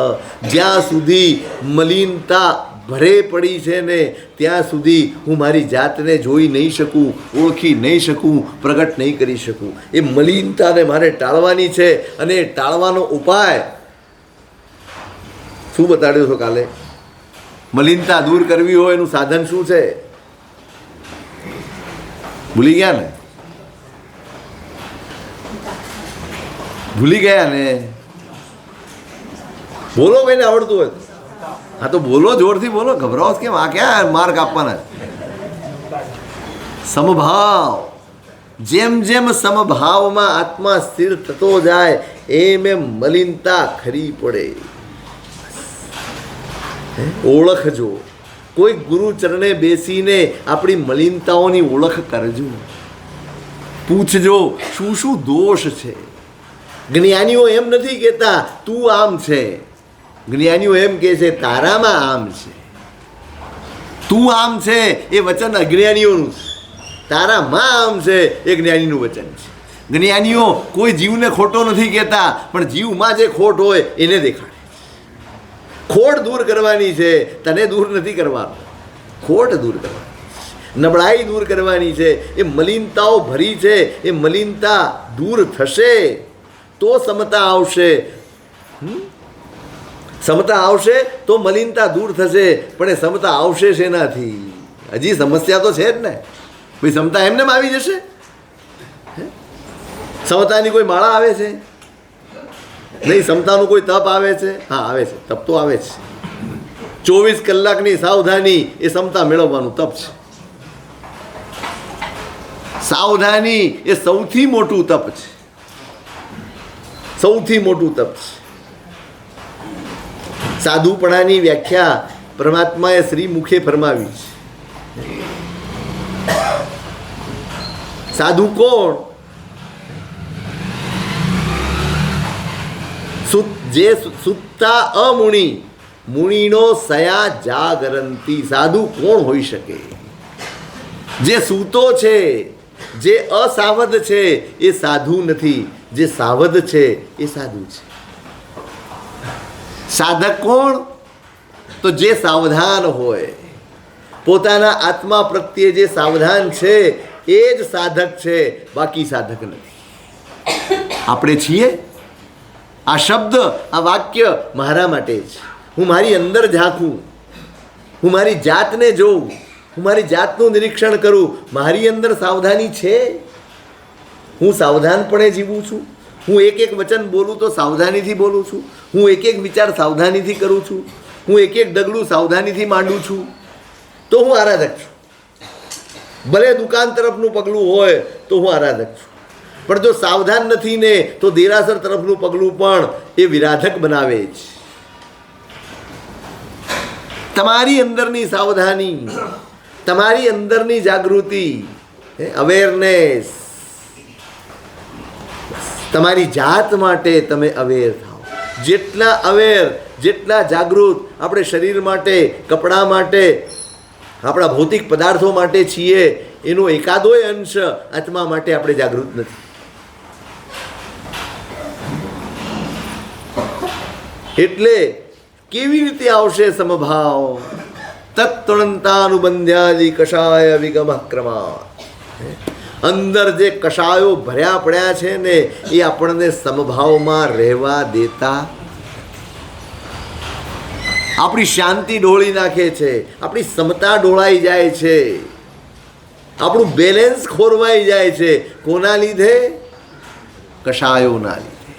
જ્યાં સુધી મલિનતા ભરે પડી છે ને ત્યાં સુધી હું મારી જાતને જોઈ નહીં શકું, ઓળખી નહીં શકું, પ્રગટ નહીં કરી શકું. એ મલિનતાને મારે ટાળવાની છે. અને ટાળવાનો ઉપાય શું બતાડ્યો છો કાલે? મલિનતા દૂર કરવી હોય એનું સાધન શું છે? ભૂલી ગયા ને? ભૂલી ગયા ને? બોલો, કોઈને આવડતું હોય? હા તો બોલો, જોરથી બોલો. ગભરાવો કેમ? આ ક્યાં માર્ક આપવાના? સમભાવ. જેમ જેમ સમભાવમાં આત્મા સ્થિર થતો જાય એમ એમ મલિનતા ખરી પડે. ઓળખજો. કોઈ ગુરુ ચરણે બેસીને આપણી મલિનતાઓની ઓળખ કરજો. પૂછજો શું શું દોષ છે. જ્ઞાનીઓ એમ નથી કહેતા તું આમ છે. જ્ઞાનીઓ એમ કહે છે તારામાં આમ છે. તું આમ છે એ વચન અજ્ઞાનીઓનું છે. તારામાં આમ છે એ જ્ઞાનીનું વચન છે. જ્ઞાનીઓ કોઈ જીવને ખોટો નથી કહેતા, પણ જીવમાં જે ખોટ હોય એને દેખાડે. ખોટ દૂર કરવાની છે, તને દૂર નથી કરવાનું. ખોટ દૂર કરવાની, નબળાઈ દૂર કરવાની છે. એ મલિનતાઓ ભરી છે, એ મલિનતા દૂર થશે તો સમતા આવશે. સમતા આવશે તો મલિનતા દૂર થશે. પણ એ સમતા આવશે શેનાથી? હજી સમસ્યા તો છે જ ને. ભાઈ સમતા એમને આવી જશે? સમતાની કોઈ માળા આવે છે? નહીં. સમતાનું કોઈ તપ આવે છે? હા આવે છે, તપ તો આવે છે. 24 કલાકની સાવધાની એ સમતા મેળવવાનું તપ છે. સાવધાની એ સૌથી મોટું તપ છે. સૌથી મોટું તપ છે. સાધુપણાની વ્યાખ્યા પરમાત્માએ શ્રી મુખે ફરમાવી છે. સાધુ કોણ? જે સુત્તા અમુનિ મુનિનો સયા જાગરંતી. સાધુ કોણ હોઈ શકે? જે સૂતો છે, જે અસાવધ છે એ સાધુ નથી. જે સાવધ છે એ સાધુ છે. સાધક કોણ? તો જે સાવધાન હોય, પોતાના આત્મા પ્રત્યે જે સાવધાન છે એ જ સાધક છે, બાકી સાધક નથી. આપણે છીએ. આ શબ્દ, આ વાક્ય મારા માટે છે. હું મારી અંદર ઝાંખું, હું મારી જાતને જોઉં, હું મારી જાતનું નિરીક્ષણ કરું. મારી અંદર સાવધાની છે? હું સાવધાનપણે જીવું છું? હું એક એક વચન બોલું તો સાવધાનીથી બોલું છું? હું એક એક વિચાર સાવધાનીથી કરું છું? હું એક એક ડગલું સાવધાનીથી માંડું છું? તો હું આરાધક છું. ભલે દુકાન તરફનું પગલું હોય તો હું આરાધક છું. પણ જો સાવધાન નથી ને તો દેરાસર તરફનું પગલું પણ એ વિરાધક બનાવે છે. તમારી અંદરની સાવધાની, તમારી અંદરની જાગૃતિ, અવેરનેસ, તમારી જાત માટે તમે અવેર થાઓ. જેટલા અવેર, જેટલા જાગૃત આપણે શરીર માટે, કપડાં માટે, આપણા ભૌતિક પદાર્થો માટે છીએ, એનો એકાદોય અંશ આત્મા માટે આપણે જાગૃત નથી. એટલે કેવી રીતે આવશે સમભાવ? તત્તણંતાનુબંધ્યાદિ કષાય વિગમ ક્રમા. અંદર જે કષાયો ભર્યા પડ્યા છે ને એ આપણને સમભાવમાં રહેવા દેતા, આપણી શાંતિ ઢોળી નાખે છે, આપણી સમતા ઢોળાઈ જાય છે, આપણું બેલેન્સ ખોરવાઈ જાય છે. કોના લીધે? કષાયોના લીધે.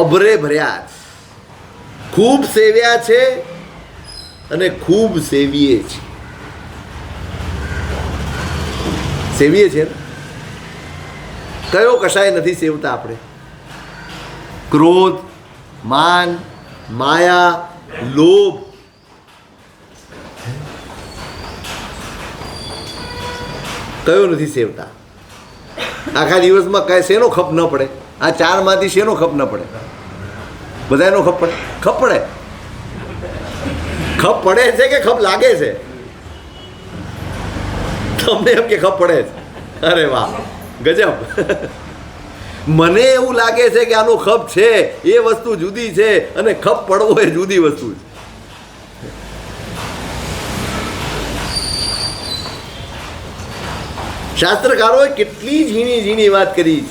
અભરે ભર્યા છે, ખૂબ સેવ્યા છે અને ખૂબ સેવીએ છે. સેવીએ છે ને? કયો કશાય નથી સેવતા આપણે? ક્રોધ, માન, માયા, લોભ. કયો નથી સેવતા? આખા દિવસમાં કઈ શેનો ખપ ન પડે? આ ચારમાંથી શેનો ખપ ન પડે? બધાનો ખપ પડે. ખપ પડે. ખપ પડે છે કે ખપ લાગે છે? તમને એમ કે ખપ પડે છે? અરે વાહ, ગજબ. મને એવું લાગે છે કે આનો ખપ છે, એ વસ્તુ જુદી છે, અને ખપ પડવો એ જુદી વસ્તુ છે. શાસ્ત્રકારોએ કેટલી ઝીણી ઝીણી વાત કરી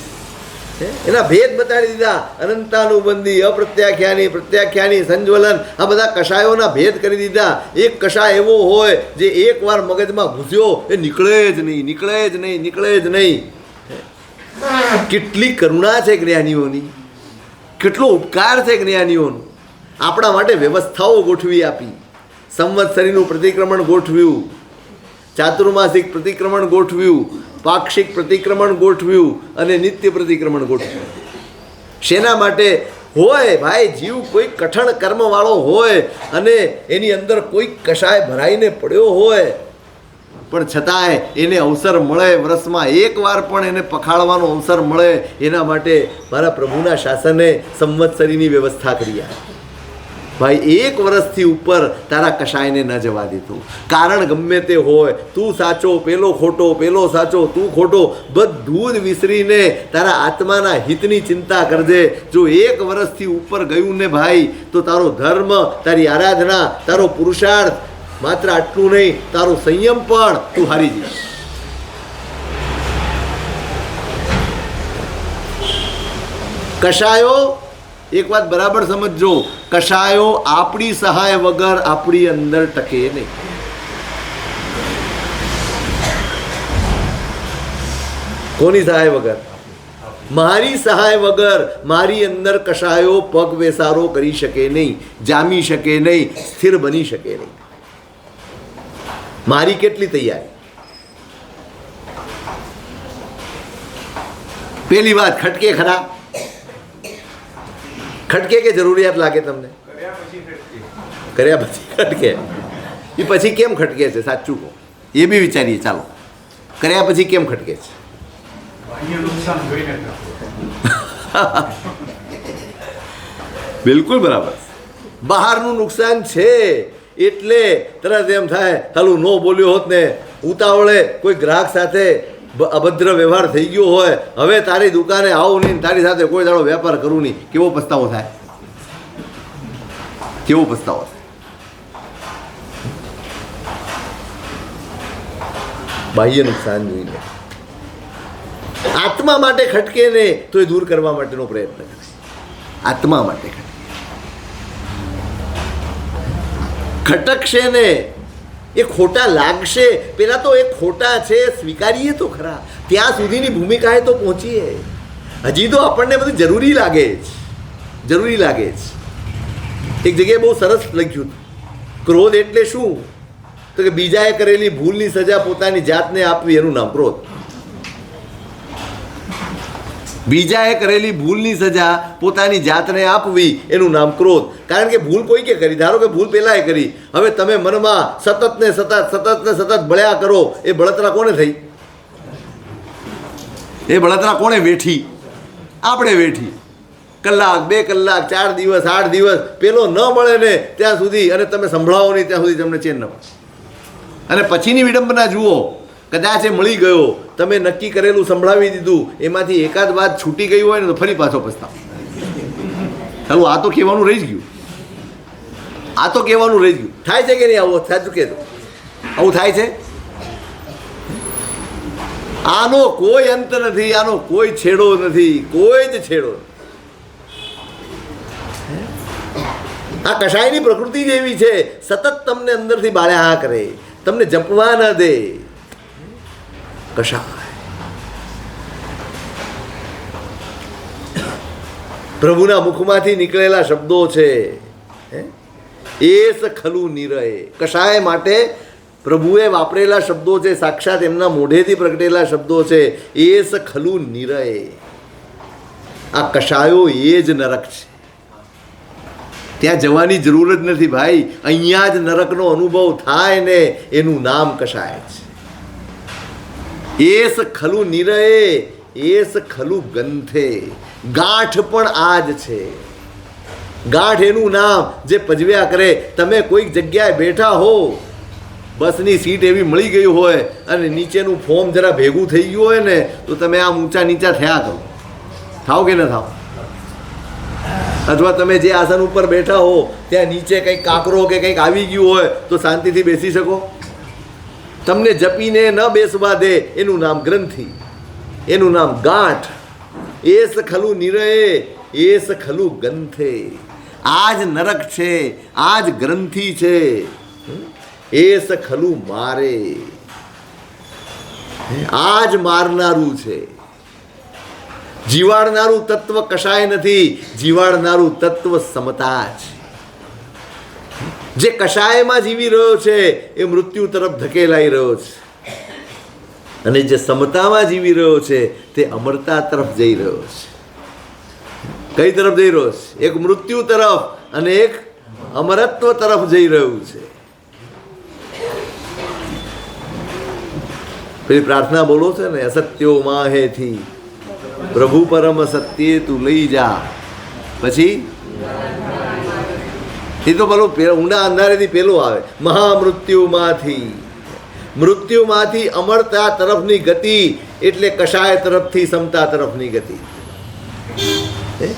છે, એના ભેદ બતાડી દીધા. અનંતાનુબંધી, અપ્રત્યાખ્યાની, પ્રત્યાખ્યાની, સંજ્વલન, આ બધા કષાયોના ભેદ કરી દીધા. એક કષાય એવો હોય જે એકવાર મગજમાં ઘૂસ્યો એ નીકળે જ નહીં, નીકળે જ નહીં, નીકળે જ નહીં. કેટલી કરુણા છે જ્ઞાનીઓની, કેટલો ઉપકાર છે જ્ઞાનીઓનો. આપણા માટે વ્યવસ્થાઓ ગોઠવી આપી, સંવત્સરીનું પ્રતિક્રમણ ગોઠવ્યું, ચાતુર્માસિક પ્રતિક્રમણ ગોઠવ્યું, પાક્ષિક પ્રતિક્રમણ ગોઠવ્યું અને નિત્ય પ્રતિક્રમણ ગોઠવ્યું. શેના માટે હોય ભાઈ? જીવ કોઈ કઠણ કર્મવાળો હોય અને એની અંદર કોઈ કશાય ભરાઈને પડ્યો હોય, પણ છતાંય એને અવસર મળે, વર્ષમાં એકવાર પણ એને પખાળવાનો અવસર મળે, એના માટે મારા પ્રભુના શાસને સંવત્સરીની વ્યવસ્થા કરી આ. ભાઈ, એક વર્ષથી ઉપર તારા કશાયને ન જવા દીધું. કારણ ગમે તે હોય, તું સાચો, પેલો ખોટો, પેલો સાચો, તું ખોટો, બધું જ વિસરીને તારા આત્માના હિતની ચિંતા કરજે. જો એક વર્ષથી ઉપર ગયું ને ભાઈ, તો તારો ધર્મ, તારી આરાધના, તારો પુરુષાર્થ, માત્ર આટલું નહીં, તારો સંયમ પણ તું હારી જઈશ. કશાયો, એક વાત બરાબર સમજજો, કશાયો આપણી સહાય વગર આપણી અંદર ટકે નહીં. કોની સહાય વગર? મારી સહાય વગર મારી અંદર કશાયો પગ વેસારો કરી શકે નહીં, જામી શકે નહીં, સ્થિર બની શકે નહીં. મારી કેટલી તૈયારી? પેલી વાત, ખટકે ખરા? ખટકે કે જરૂરિયાત લાગે તમને? કર્યા પછી ખટકે. એ પછી કેમ ખટકે છે? સાચું કહો, એ બી વિચારીએ. ચાલો, કર્યા પછી કેમ ખટકે છે? બિલકુલ બરાબર. બહારનું નુકસાન છે એટલે તરત એમ થાય, હાલું નો બોલ્યો હોત ને, ઉતાવળે કોઈ ગ્રાહક સાથે અભદ્ર વ્યવહાર થઈ ગયો હોય, હવે તારી દુકાને આવું નહીં, તારી સાથે કોઈ દાડો વેપાર કરું નહીં. કેવો પસ્તાવો થાય? કેવો પસ્તાવો થાય? બાહ્ય નુકસાન જોઈને આત્મા માટે ખટકે ને તો એ દૂર કરવા માટેનો પ્રયત્ન કરે. આત્મા માટે ખટકશે ને એ ખોટા લાગશે. પેલા તો એ ખોટા છે સ્વીકારીએ તો ખરા, ત્યાં સુધીની ભૂમિકાએ તો પહોંચીએ. હજી તો આપણને બધું જરૂરી લાગે છે, જરૂરી લાગે છે. એક જગ્યાએ બહુ સરસ લખ્યું હતું, ક્રોધ એટલે શું? તો કે બીજાએ કરેલી ભૂલની સજા પોતાની જાતને આપવી, એનું નામ ક્રોધ. બીજાએ કરેલી ભૂલની સજા પોતાની જાતને આપવી, એનું નામ ક્રોધ. કારણ કે ભૂલ કોઈ કે કરી, ધારો કે ભૂલ પેલાએ કરી, હવે તમે મનમાં સતત ને સતત બળ્યા કરો, એ બળતરા કોને થઈ? એ બળતરા કોને વેઠી? આપણે વેઠીએ કલાક 2 કલાક 4 દિવસ 8 દિવસ, પેલો ન મળે ને ત્યાં સુધી, અને તમે સંભળાવો નહીં ત્યાં સુધી તમને ચેન ન મળે. અને પછીની વિડંબના જુઓ, કદાચ એ મળી ગયો, તમે નક્કી કરેલું સંભળાવી દીધું, એમાંથી એકાદ વાત છૂટી ગઈ હોય ને તો ફરી પાછો પસ્તાવો. ચાલો, આ તો કહેવાનું રહી જ ગયું, આ તો કહેવાનું રહી ગયું. થાય છે કે નહીં આવું? સાચું કહેજો, આવું થાય છે? આનો કોઈ અંત નથી, આનો કોઈ છેડો નથી, કોઈ જ છેડો નથી. આ કષાયની પ્રકૃતિ જેવી છે, સતત તમને અંદરથી બાળ્યા કરે, તમને જપવા ન દે. કષાય પ્રભુના મુખમાંથી નીકળેલા શબ્દો છે. એસ ખલુ નિરય, કષાય માટે પ્રભુએ વાપરેલા શબ્દો છે, સાક્ષાત એમના મોઢેથી પ્રગટેલા શબ્દો છે. એસ ખલુ નિરય, આ કષાયો એ જ નરક છે. ત્યાં જવાની જરૂર જ નથી ભાઈ, અહીંયા જ નરકનો અનુભવ થાય ને એનું નામ કષાય છે. એસ ખલુ નિરય, એસ ખલુ ગંથે, ગાંઠ પણ આ જ છે. ગાંઠ એનું નામ જે પજવ્યા કરે. તમે કોઈક જગ્યાએ બેઠા હો, બસની સીટ એવી મળી ગઈ હોય અને નીચેનું ફોર્મ જરા ભેગું થઈ ગયું હોય ને તો તમે આમ ઊંચા નીચા થયા કરો. થાવ કે ન થાવ? અથવા તમે જે આસન ઉપર બેઠા હો ત્યાં નીચે કંઈક કાંકરો કે કંઈક આવી ગયું હોય તો શાંતિથી બેસી શકો? તમને જપીને ન બેસવા દે એનું નામ ગ્રંથિ, એનું નામ ગાંઠ. એસ ખલુ નિરય, એસ ખલુ ગંથે, આ જ નરક છે, આ જ ગ્રંથિ છે. એસ ખલુ મારે, આ જ મારનારું છે. જીવાડનારું તત્વ કશાય નથી, જીવાડનારું તત્વ સમતા છે. જે કશાયમાં જીવી રહ્યો છે એ મૃત્યુ તરફ ધકેલાઈ રહ્યો છે, અને જે સમતામાં જીવી રહ્યો છે તે અમરતા તરફ જઈ રહ્યો છે. કઈ તરફ જઈ રહ્યો છે? એક મૃત્યુ તરફ અને એક અમરત્વ તરફ જઈ રહ્યું છે. પેલી પ્રાર્થના બોલો છે ને, અસત્યો માહેથી પ્રભુ પરમ સત્ય તું લઈ જા. પછી એ તો પેલો ઊંડા અંધારેથી પેલો આવે, મહામૃત્યુમાંથી, મૃત્યુમાંથી અમરતા તરફની ગતિ, એટલે કષાય તરફથી સમતા તરફની ગતિ.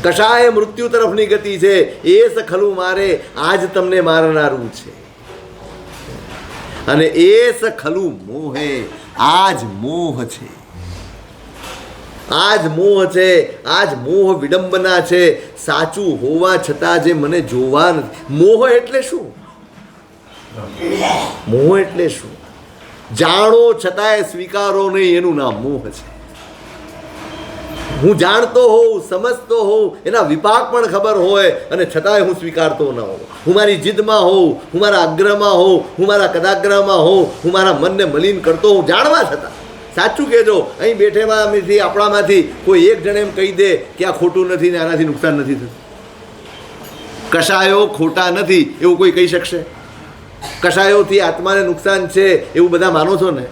કષાય મૃત્યુ તરફની ગતિ છે. એસ ખલુ મારે, આજ તમને મારનારું છે. અને એસ ખલુ મોહે, આજ મોહ છે, આજ મોહ છે, આજ મોહ વિડંબના છે. સાચું હોવા છતાં જે મને જોવા નથી. મોહ એટલે શું? મોહ એટલે શું? જાણો છતાંય સ્વીકારો નહીં, એનું નામ મોહ છે. હું જાણતો હોઉં, સમજતો હોઉં, એના વિપાક પણ ખબર હોય અને છતાંય હું સ્વીકારતો ન હોઉં. હું મારી જીદમાં હોઉં, હું મારા આગ્રહમાં હોઉં, હું મારા કદાગ્રહમાં હોઉં, હું મારા મનને મલિન કરતો હોઉં, જાણવા છતાં. સાચું કહેજો, અહીં બેઠેમાંથી આપણામાંથી કોઈ એક જણ એમ કહી દે કે આ ખોટું નથી ને આનાથી નુકસાન નથી થતું. કષાયો ખોટા નથી એવું કોઈ કહી શકશે? કષાયોથી આત્માને નુકસાન છે એવું બધા માનો છો ને?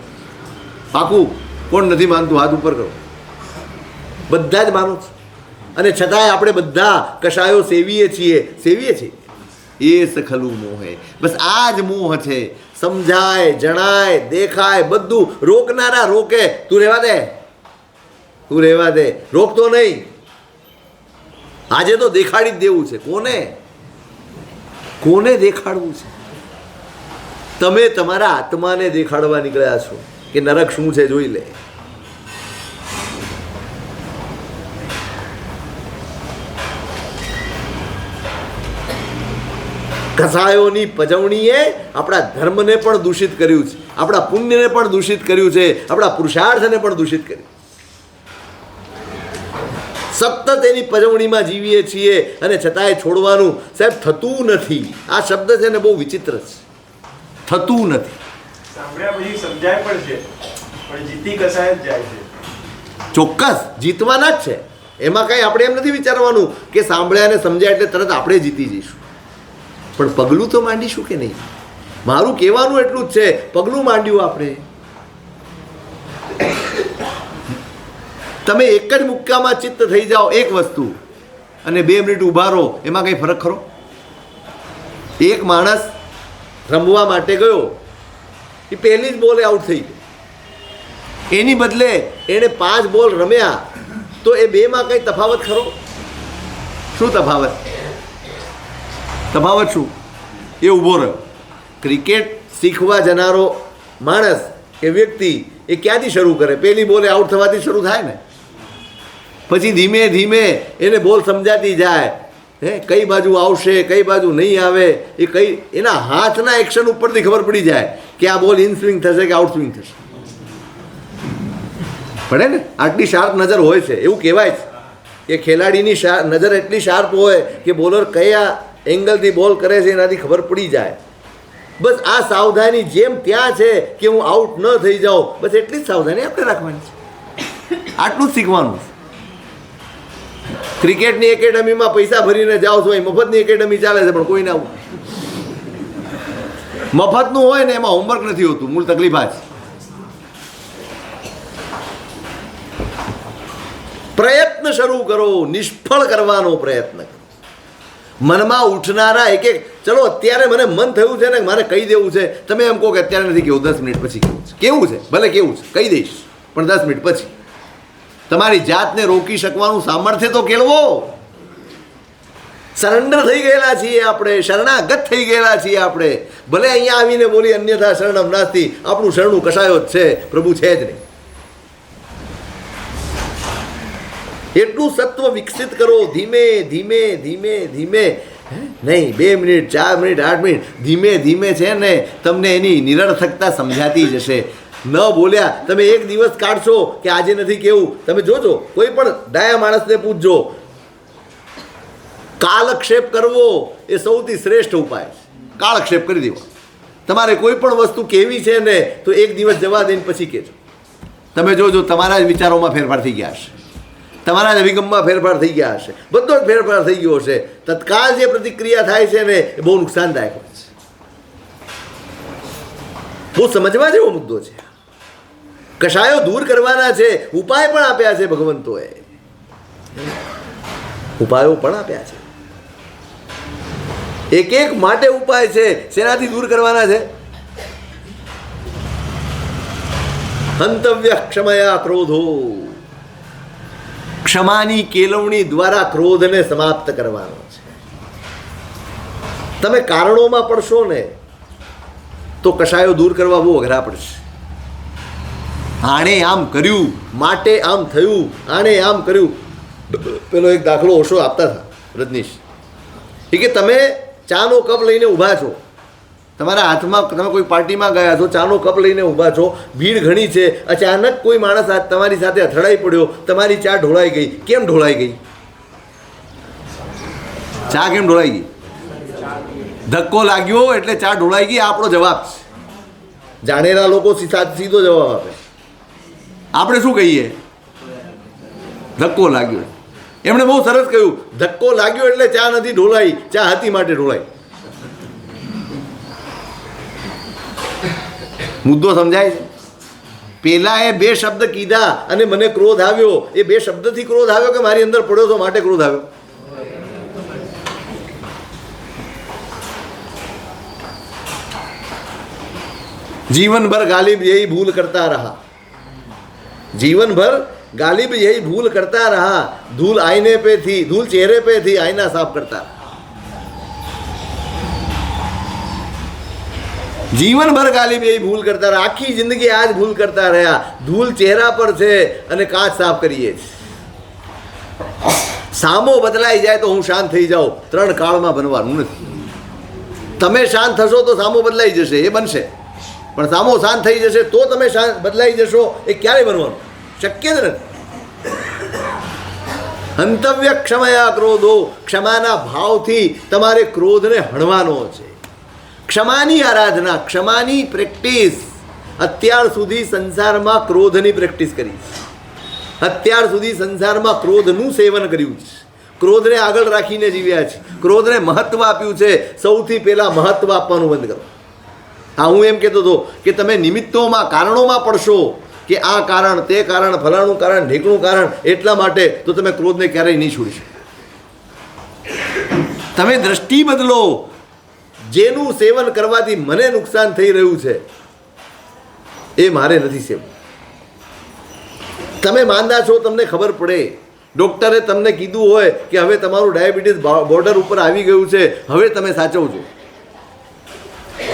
પાકું? કોણ નથી માનતું? હાથ ઉપર કરો. બધા જ માનો છો. અને છતાંય આપણે બધા કષાયો સેવીએ છીએ. એ સખલુ મોહે, બસ આ જ મોહ છે. સમજાય, જણાય, દેખાય, બધું રોકનારા રોકે. તું રહેવા દે, તું રહેવા દે, રોકતો નહીં. આજે તો દેખાડી જ દેવું છે. કોને કોને દેખાડવું છે? તમે તમારા આત્માને દેખાડવા નીકળ્યા છો કે નરક શું છે જોઈ લે. કસાયોની પજવણીએ આપણા ધર્મને પણ દૂષિત કર્યું છે, આપણા પુણ્યને પણ દૂષિત કર્યું છે, આપણા પુરુષાર્થને પણ દૂષિત કર્યું. સતત એની પજવણીમાં જીવીએ છીએ અને છતાંય છોડવાનું સાહેબ થતું નથી. આ શબ્દ છે ને બહુ વિચિત્ર છે. થતું નથી. સાંભળ્યા પછી સમજાય પણ છે, પણ જીતી કસાય જ જાય છે. ચોક્કસ જીતવાના જ છે. એમાં કંઈ આપણે એમ નથી વિચારવાનું કે સાંભળ્યા અને સમજ્યા એટલે તરત આપણે જીતી જઈશું. પણ પગલું તો માંડીશું કે નહીં? મારું કહેવાનું એટલું જ છે, પગલું માંડ્યું આપણે. તમે એક જ મુક્કામાં ચિત્ત થઈ જાઓ એક વસ્તુ અને 2 મિનિટ ઊભા રહો, એમાં કંઈ ફરક ખરો? એક માણસ રમવા માટે ગયો, એ પહેલી જ બોલે આઉટ થઈ ગયો. એની બદલે એણે 5 બોલ રમ્યા તો એ 2માં કંઈ તફાવત ખરો? શું તફાવત? તફાવત શું? એ ઊભો રહ્યો. ક્રિકેટ શીખવા જનારો માણસ કે વ્યક્તિ એ ક્યાંથી શરૂ કરે? પહેલી બોલે આઉટ થવાથી શરૂ થાય ને. પછી ધીમે ધીમે એને બોલ સમજાતી જાય, કઈ બાજુ આવશે કઈ બાજુ નહીં આવે, એ કઈ એના હાથના એક્શન ઉપરથી ખબર પડી જાય કે આ બોલ ઇન સ્વિંગ થશે કે આઉટ સ્વિંગ થશે. પડે ને? આટલી શાર્પ નજર હોય છે. એવું કહેવાય છે કે ખેલાડીની નજર એટલી શાર્પ હોય કે બોલર કયા એંગલથી બોલ કરે છે એનાથી ખબર પડી જાય. બસ આ સાવધાની જેમ ત્યાં છે કે હું આઉટ ન થઈ જાઉં, બસ એટલી જ સાવધાની આપણે રાખવાની છે. આટલું જ શીખવાનું છે. ક્રિકેટની એકેડમીમાં પૈસા ભરીને જાઓ છો, મફતની એકેડમી ચાલે છે પણ કોઈ ના મફતનું હોય ને એમાં હોમવર્ક નથી હોતું. મૂળ તકલીફ આ છે. પ્રયત્ન શરૂ કરો, નિષ્ફળ કરવાનો પ્રયત્ન કરો. મનમાં ઉઠનારા એક ચલો અત્યારે મને મન થયું છે ને મારે કહી દેવું છે, તમે એમ કહો કે અત્યારે નથી કેવું, 10 મિનિટ પછી કેવું છે, ભલે કેવું છે કહી દઈશ, પણ 10 મિનિટ પછી. તમારી જાતને રોકી શકવાનું સામર્થ્ય તો કેળવો. સરેન્ડર થઈ ગયેલા છીએ આપણે, શરણાગત થઈ ગયેલા છીએ આપણે. ભલે અહીંયા આવીને બોલી અન્યથા શરણમ નાસ્તિ, આપણું શરણું કશાયો જ છે, પ્રભુ છે જ નહીં. એટલું સત્વ વિકસિત કરો ધીમે ધીમે ધીમે ધીમે. નહીં 2 મિનિટ 4 મિનિટ 8 મિનિટ, ધીમે ધીમે છે ને તમને એની નિરર્થકતા સમજાતી જશે. ન બોલ્યા તમે એક દિવસ કાઢશો કે આજે નથી કેવું, તમે જોજો કોઈ પણ ડાયા માણસને પૂછજો, કાલક્ષેપ કરવો એ સૌથી શ્રેષ્ઠ ઉપાય છે. કાલક્ષેપ કરી દેવો. તમારે કોઈ પણ વસ્તુ કેવી છે ને તો એક દિવસ જવા દઈને પછી કહેજો. તમે જોજો તમારા જ વિચારોમાં ફેરફાર થઈ ગયા હશે, તમારા જ અભિગમમાં ફેરફાર થઈ ગયા હશે, બધો જ ફેરફાર થઈ ગયો હશે. તત્કાળ જે પ્રતિક્રિયા થાય છે ને એ બહુ નુકસાનદાયક હોય છે. બહુ સમજવા જેવો મુદ્દો છે. કશાયો દૂર કરવાના છે, ઉપાય પણ આપ્યા છે ભગવંતોએ, ઉપાયો પણ આપ્યા છે. એક એક માટે ઉપાય છે. શેનાથી દૂર કરવાના છે? હંતવ્ય ક્ષમયા ક્રોધો. ક્ષમાની કેળવણી દ્વારા ક્રોધને સમાપ્ત કરવાનો છે. તમે કારણોમાં પડશો ને તો કશાયો દૂર કરવા બહુ અઘરા પડશે. આણે આમ કર્યું માટે આમ થયું, આણે આમ કર્યું. પેલો એક દાખલો ઓશો આપતા હતા રજનીશ, એ કે તમે ચાનો કપ લઈને ઊભા છો, તમારા હાથમાં, તમે કોઈ પાર્ટીમાં ગયા છો, ચાનો કપ લઈને ઊભા છો, ભીડ ઘણી છે, અચાનક કોઈ માણસ તમારી સાથે અથડાઈ પડ્યો, તમારી ચા ઢોળાઈ ગઈ. કેમ ઢોળાઈ ગઈ? ચા કેમ ઢોળાઈ ગઈ? ધક્કો લાગ્યો એટલે ચા ઢોળાઈ ગઈ. આપણો જવાબ છે. જાણેલા લોકો સીધો જવાબ આપે. આપણે શું કહીએ? ધક્કો લાગ્યો. એમણે બહુ સરસ કહ્યું, ધક્કો લાગ્યો એટલે ચા નથી ઢોળાઈ, ચા હતી માટે ઢોળાઈ. મુદ્દો સમજાય છે? પેલા એ 2 શબ્દ કીધા અને મને ક્રોધ આવ્યો. એ 2 શબ્દથી ક્રોધ આવ્યો કે મારી અંદર પડ્યો તો માટે ક્રોધ આવ્યો? जीवन भर गालिब यही भूल करता रहा, जीवन भर गालिब यही भूल करता रहा, धूल आईने पे थी, धूल चेहरे पे थी, आईना साफ करता रहा. जीवन भर गालिब यही भूल करता रहा. આખી જિંદગી આ જ ભૂલ કરતા રહ્યા. ધૂલ ચહેરા પર છે અને કાચ સાફ કરીએ છીએ. સામો બદલાઈ જાય તો હું શાંત થઈ જાઉં, 3 કાળમાં બનવાનું નથી. તમે શાંત થશો તો સામો બદલાઈ જશે, એ બનશે. પણ સામો શાંત થઈ જશે તો તમે શાંત બદલાઈ જશો, એ ક્યારે બનવાનું? શક્ય જ નથી. હંતવ્ય ક્ષમયા ક્રોધો. ક્ષમાના ભાવથી તમારે ક્રોધને હણવાનો છે. ક્ષમાની આરાધના, ક્ષમાની પ્રેક્ટિસ. અત્યાર સુધી સંસારમાં ક્રોધની પ્રેક્ટિસ કરી છે. અત્યાર સુધી સંસારમાં ક્રોધનું સેવન કર્યું છે. ક્રોધને આગળ રાખીને જીવ્યા છે. ક્રોધને મહત્વ આપ્યું છે. સૌથી પહેલાં મહત્વ આપવાનું બંધ કરો. હા, હું એમ કહેતો હતો કે તમે નિમિત્તોમાં, કારણોમાં પડશો કે આ કારણ, તે કારણ, ફલાણું કારણ, ઢીકણું કારણ, એટલા માટે તો તમે ક્રોધને ક્યારેય નહીં છોડી શકો. તમે દ્રષ્ટિ બદલો. જેનું સેવન કરવાથી મને નુકસાન થઈ રહ્યું છે એ મારે નથી સેવવું. તમે માંદા છો, તમને ખબર પડે, ડૉક્ટરે તમને કીધું હોય કે હવે તમારું ડાયાબિટીસ બોર્ડર ઉપર આવી ગયું છે, હવે તમે સાચવજો.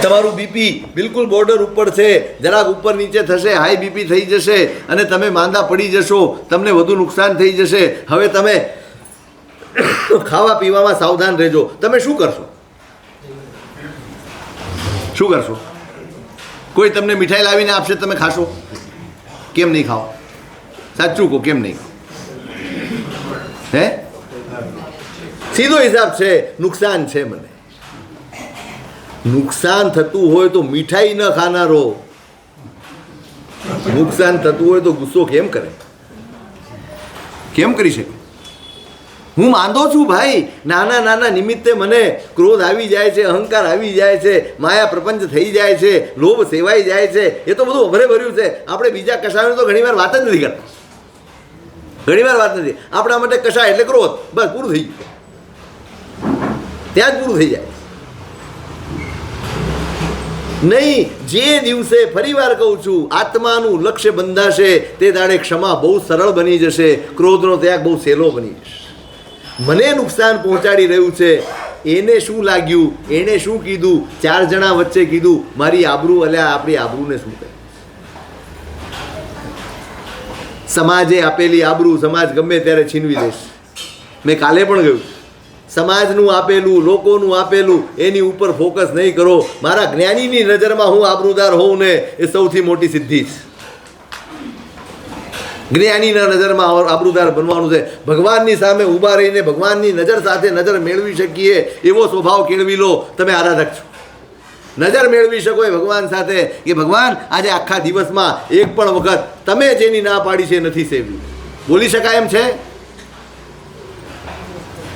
તમારું બીપી બિલકુલ બોર્ડર ઉપર છે, જરાક ઉપર નીચે થશે, હાઈ બીપી થઈ જશે અને તમે માંદા પડી જશો, તમને વધુ નુકસાન થઈ જશે, હવે તમે ખાવા પીવામાં સાવધાન રહેજો. તમે શું કરશો? શું કરશો? કોઈ તમને મીઠાઈ લાવીને આપશે, તમે ખાશો? કેમ નહીં ખાઓ? સાચું કહો, કેમ નહીં ખાઓ? હે? સીધો હિસાબ છે. નુકસાન છે મને. નુકસાન થતું હોય તો મીઠાઈ ન ખાનારો નુકસાન થતું હોય તો ગુસ્સો કેમ કરે? કેમ કરી શકે? હું માંદો છું ભાઈ, નાના નાના નિમિત્તે મને ક્રોધ આવી જાય છે, અહંકાર આવી જાય છે, માયા પ્રપંચ થઈ જાય છે, લોભ સેવાઈ જાય છે. એ તો બધું અભરે ભર્યું છે. આપણે બીજા કશાની તો ઘણીવાર વાત જ નથી કરતા. ઘણીવાર વાત નથી. આપણા માટે કશા એટલે ક્રોધ, બસ પૂરું થઈ ગયું. ત્યાં જ પૂરું થઈ જાય. નહીં, જે દિવસે, ફરીવાર કહું છું, આત્માનું લક્ષ્ય બંધાશે તે દાડે ક્ષમા બહુ સરળ બની જશે, ક્રોધનો ત્યાગ બહુ સહેલો બની જશે. મને નુકસાન પહોંચાડી રહ્યું છે, એને શું લાગ્યું, એણે શું કીધું, 4 જણા વચ્ચે કીધું, મારી આબરૂ, અલ્યા આપણી આબરૂને શું કહે? સમાજે આપેલી આબરૂ સમાજ ગમે ત્યારે છીનવી દેશે. મેં કાલે પણ કહ્યું, સમાજનું આપેલું, લોકોનું આપેલું, એની ઉપર ફોકસ નહીં કરો. મારા જ્ઞાનીની નજરમાં હું આબરૂદાર હોઉં ને એ સૌથી મોટી સિદ્ધિ છે. જ્ઞાનીના નજરમાં આબરૂદાર બનવાનું છે. ભગવાનની સામે ઊભા રહીને ભગવાનની નજર સાથે નજર મેળવી શકીએ એવો સ્વભાવ કેળવી લો. તમે આરાધક છો, નજર મેળવી શકો એ ભગવાન સાથે કે ભગવાન આજે આખા દિવસમાં એક પણ વખત તમે જેની ના પાડી છે નથી સેવી. બોલી શકાય એમ છે?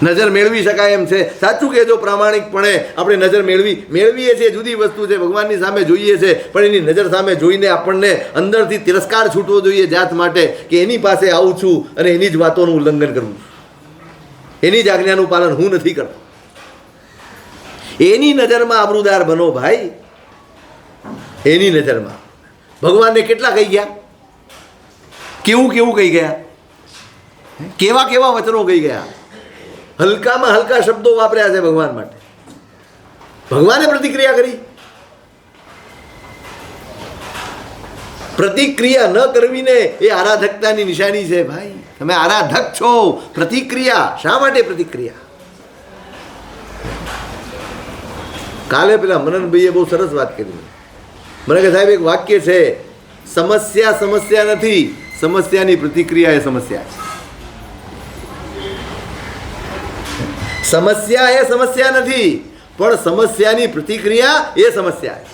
નજર મેળવી શકાય એમ છે? સાચું કહેજો, પ્રામાણિકપણે આપણે નજર મેળવીએ છીએ, જુદી વસ્તુ છે. ભગવાનની સામે જોઈએ છે, પણ એની નજર સામે જોઈને આપણને અંદરથી તિરસ્કાર છૂટવો જોઈએ જાત માટે કે એની પાસે આવું છું અને એની જ વાતોનું ઉલ્લંઘન કરવું, એની જ આજ્ઞાનું પાલન હું નથી કરતો. એની નજરમાં આબરૂદાર બનો ભાઈ. એની નજરમાં ભગવાનને કેટલા કહી ગયા, કેવું કેવું કહી ગયા, કેવા કેવા વચનો કહી ગયા, હલકામાં હલકા શબ્દો વાપર્યા છે ભગવાન માટે. ભગવાને પ્રતિક્રિયા કરી. પ્રતિક્રિયા ન કરવીને એ આરાધકતાની નિશાની છે ભાઈ. તમે આરાધક છો. પ્રતિક્રિયા શા માટે? પ્રતિક્રિયા કાલે પેલા મનનભાઈએ બહુ સરસ વાત કરી. મને કે સાહેબ એક વાક્ય છે, સમસ્યા સમસ્યા નથી, સમસ્યાની પ્રતિક્રિયા એ સમસ્યા છે. સમસ્યા એ સમસ્યા નથી, પણ સમસ્યાની પ્રતિક્રિયા એ સમસ્યા છે.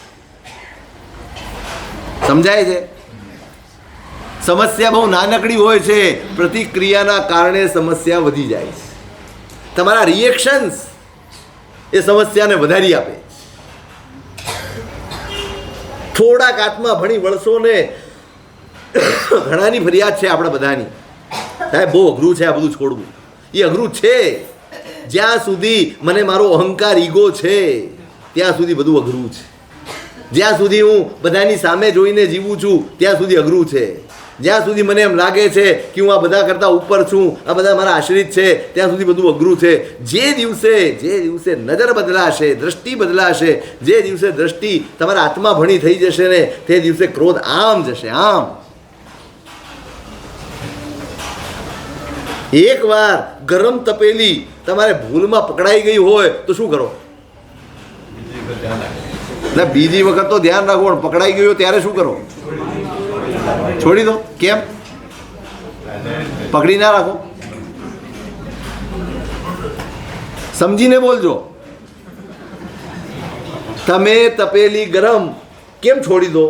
સમજાય છે? સમસ્યા બહુ નાનકડી હોય છે, પ્રતિક્રિયાના કારણે સમસ્યા વધી જાય છે. તમારા રિએક્શન્સ એ સમસ્યાને વધારી આપે. થોડાક આત્મા ભણી વળશો ને, ઘણાની ફરિયાદ છે આપણા બધાની, સાહેબ બહુ અઘરું છે આ બધું છોડવું. એ અઘરું છે. જ્યાં સુધી મને મારો અહંકાર ઈગો છે ત્યાં સુધી બધું અઘરું છે. જ્યાં સુધી હું બધાની સામે જોઈને જીવું છું ત્યાં સુધી અઘરું છે. જ્યાં સુધી મને એમ લાગે છે કે હું આ બધા કરતાં ઉપર છું, આ બધા મારા આશ્રિત છે, ત્યાં સુધી બધું અઘરું છે. જે દિવસે નજર બદલાશે, દ્રષ્ટિ બદલાશે, જે દિવસે દ્રષ્ટિ તમારા આત્મા ભણી થઈ જશે ને, તે દિવસે ક્રોધ આમ જશે, આમ. એકવાર ગરમ તપેલી તમારે ભૂલમાં પકડાઈ ગઈ હોય તો શું કરો? બીજી વખત તો ધ્યાન રાખો, પણ પકડાઈ ગયું ત્યારે શું કરો? છોડી દો. કેમ? પકડી ના રાખો. સમજીને બોલજો. તમે તપેલી ગરમ કેમ છોડી દો?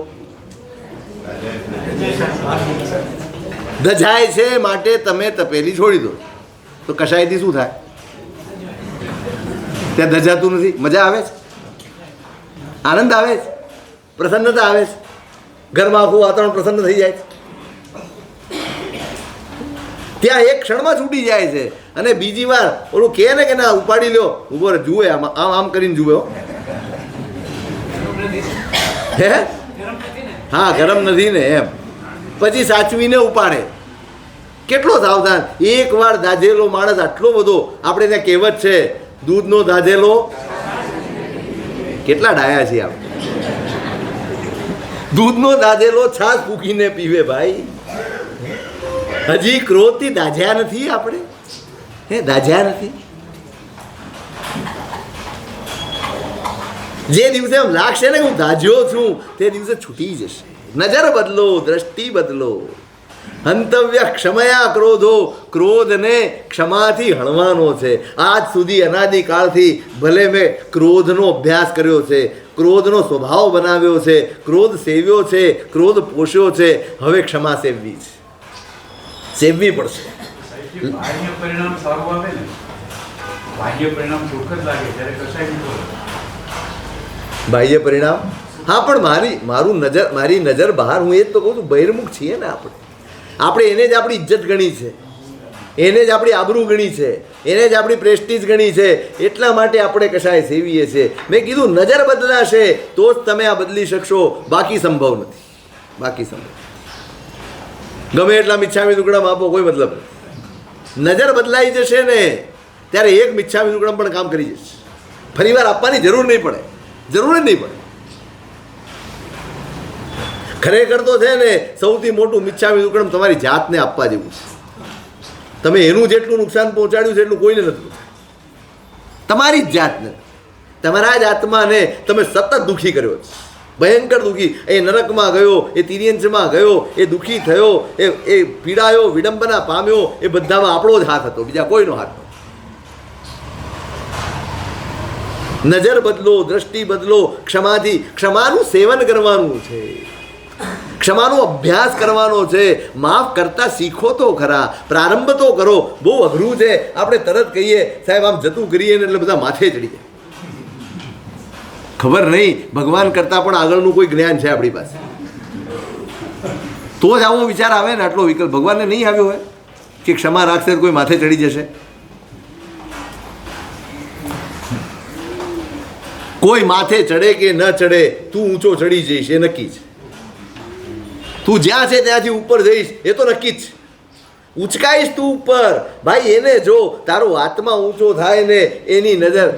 દજાય છે માટે તમે તપેલી છોડી દો. તો કશાયથી શું થાય? ત્યાં દજાતું નથી. મજા આવે છે, આનંદ આવે છે, પ્રસન્નતા આવે છે, ઘરમાં આખું વાતાવરણ પ્રસન્ન થઈ જાય છે. ત્યાં એક ક્ષણમાં છૂટી જાય છે. અને બીજી વાર ઓલું કહે ને કે ના ઉપાડી લ્યો, ઉભો રહે, જુએ આમ આમ આમ કરીને જુએ હો. હે હા, ગરમ નથી ને એમ, પછી સાચવીને ઉપાડે. કેટલો સાવધાન. એક વાર દાઝેલો માણસ આટલો બધો, આપણે ત્યાં કહેવત છે દૂધનો દાઝેલો. કેટલા ડાયા છીએ આપણે. દૂધનો દાઝેલો છાશ ફૂકીને પીવે ભાઈ. હજી ક્રોધથી દાઝ્યા નથી આપણે. હે, દાઝ્યા નથી. જે દિવસે એમ લાગશે ને હું દાઝ્યો છું, તે દિવસે છૂટી જશે. નજર બદલો, દ્રષ્ટિ બદલો. હંતવ્ય ક્ષમયા ક્રોધો, ક્રોધને ક્ષમાથી હણવાનો છે. આજ સુધી અનાદિકાળથી ભલે મેં ક્રોધનો અભ્યાસ કર્યો છે, ક્રોધનો સ્વભાવ બનાવ્યો છે, ક્રોધ સેવ્યો છે, ક્રોધ પોષ્યો છે, હવે ક્ષમા સેવવી છે, સેવવી પડશે. સાહેબજી, બાહ્ય પરિણામ સારું આવે ને, બાહ્ય પરિણામ દુઃખ જ લાગે જ્યારે કસાય બાહ્ય પરિણામ. હા, પણ મારી નજર બહાર, હું એ જ તો કહું છું, બહિર્મુખ છીએ ને આપણે એને જ આપણી ઇજ્જત ગણી છે, એને જ આપણી આબરૂ ગણી છે, એને જ આપણી પ્રેસ્ટીજ ગણી છે. એટલા માટે આપણે કશાય સેવીએ છીએ. મેં કીધું નજર બદલાશે તો જ તમે આ બદલી શકશો, બાકી સંભવ નથી. બાકી સંભવ. ગમે એટલા મિચ્છામી દુક્કડમ આપો, કોઈ મતલબ નથી. નજર બદલાઈ જશે ને ત્યારે એક મિચ્છામી દુક્કડમ પણ કામ કરી જશે. ફરી વાર આપવાની જરૂર નહીં પડે, જરૂર જ નહીં પડે. ખરેખર તો છે ને સૌથી મોટું મિચ્છામી દુક્કડમ તમારી જાતને આપવા જેવું છે. તમે એનું જેટલું નુકસાન પહોંચાડ્યું છે એટલું કોઈને નથી. તમારી જ જાતને, તમારા જ આત્માને તમે સતત દુઃખી કર્યો છે, ભયંકર દુઃખી. એ નરકમાં ગયો, એ તિર્યંશમાં ગયો, એ દુઃખી થયો, એ પીડાયો, વિડંબના પામ્યો, એ બધામાં આપણો જ હાથ હતો, બીજા કોઈનો હાથ નહોતો. નજર બદલો, દ્રષ્ટિ બદલો. ક્ષમાથી, ક્ષમાનું સેવન કરવાનું છે, ક્ષમાનો અભ્યાસ કરવાનો છે. માફ કરતા શીખો તો ખરા, પ્રારંભ તો કરો. બહુ અઘરું છે. આપણે તરત કહીએ સાહેબ આમ જતું કરીએ ને એટલે બધા માથે ચડી જાય. ખબર નહીં ભગવાન કરતાં પણ આગળનું કોઈ જ્ઞાન છે આપણી પાસે, તો જ આવો વિચાર આવે ને. આટલો વિકલ્પ ભગવાનને નહીં આવ્યો હોય કે ક્ષમા રાખશે તો કોઈ માથે ચડી જશે. કોઈ માથે ચડે કે ન ચડે, તું ઊંચો ચડી જઈશ એ નક્કી છે. તું જ્યાં છે ત્યાંથી ઉપર જઈશ એ તો નક્કી જ. ઉચકાઈશ તું ઉપર ભાઈ, એને જો તારો આત્મા ઊંચો થાય ને એની નજર,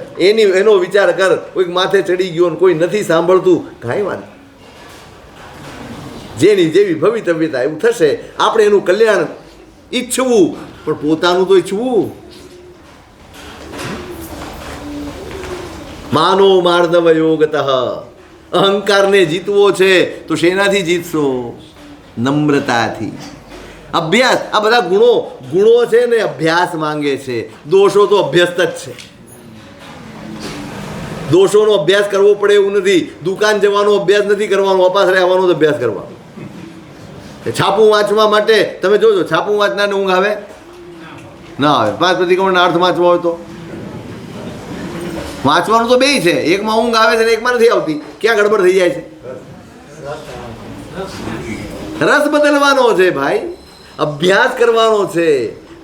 એનો વિચાર કર. કોઈક માથે ચડી ગયો ને કોઈ નથી સાંભળતું, કાંઈ વાત. જેની જેવી ભવિતવ્યતા એવું થશે. આપણે એનું કલ્યાણ ઈચ્છવું, પણ પોતાનું તો ઈચ્છવું. માનો માર્દવ યોગતઃ. અહંકારને જીતવો છે તો શેનાથી જીતશો? નમ્રતાથી. અભ્યાસ. આ બધા ગુણો છે ને અભ્યાસ માંગે છે. દોષો તો અભ્યસ્ત જ છે. દોષોનો અભ્યાસ કરવો પડે એવું નથી. દુકાન જવાનો અભ્યાસ નથી કરવાનો, અપાસરે આવવાનો જ અભ્યાસ કરવાનો. છાપું વાંચવા માટે તમે જોજો, છાપું વાંચનારને ઊંઘ આવે ના આવે? 5 પ્રતિક્રમણના અર્થ વાંચવા હોય તો વાંચવાનું તો બેય છે. એકમાં ઊંઘ આવે છે ને એકમાં નથી આવતી. ક્યાં ગડબડ થઈ જાય છે? રસ બદલવાનો છે ભાઈ, અભ્યાસ કરવાનો છે.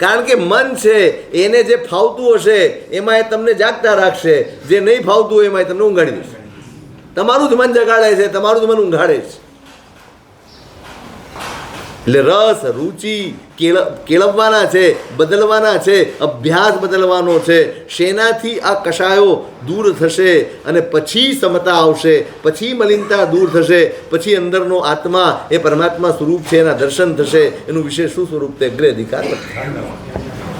કારણ કે મન છે એને જે ફાવતું હશે એમાં એ તમને જાગતા રાખશે, જે નહીં ફાવતું હોય એમાં તમને ઊંઘાડી દેશે. તમારું જ મન જગાડે છે, તમારું જ મન ઊંઘાડે છે. એટલે રસ, રુચિ કેળવવાના છે, બદલવાના છે, અભ્યાસ બદલવાનો છે. શેનાથી આ કશાયો દૂર થશે અને પછી સમતા આવશે, પછી મલિનતા દૂર થશે, પછી અંદરનો આત્મા એ પરમાત્મા સ્વરૂપ છે એના દર્શન થશે. એનું વિશેષ શું સ્વરૂપ છે? અગ્રે અધિકાર.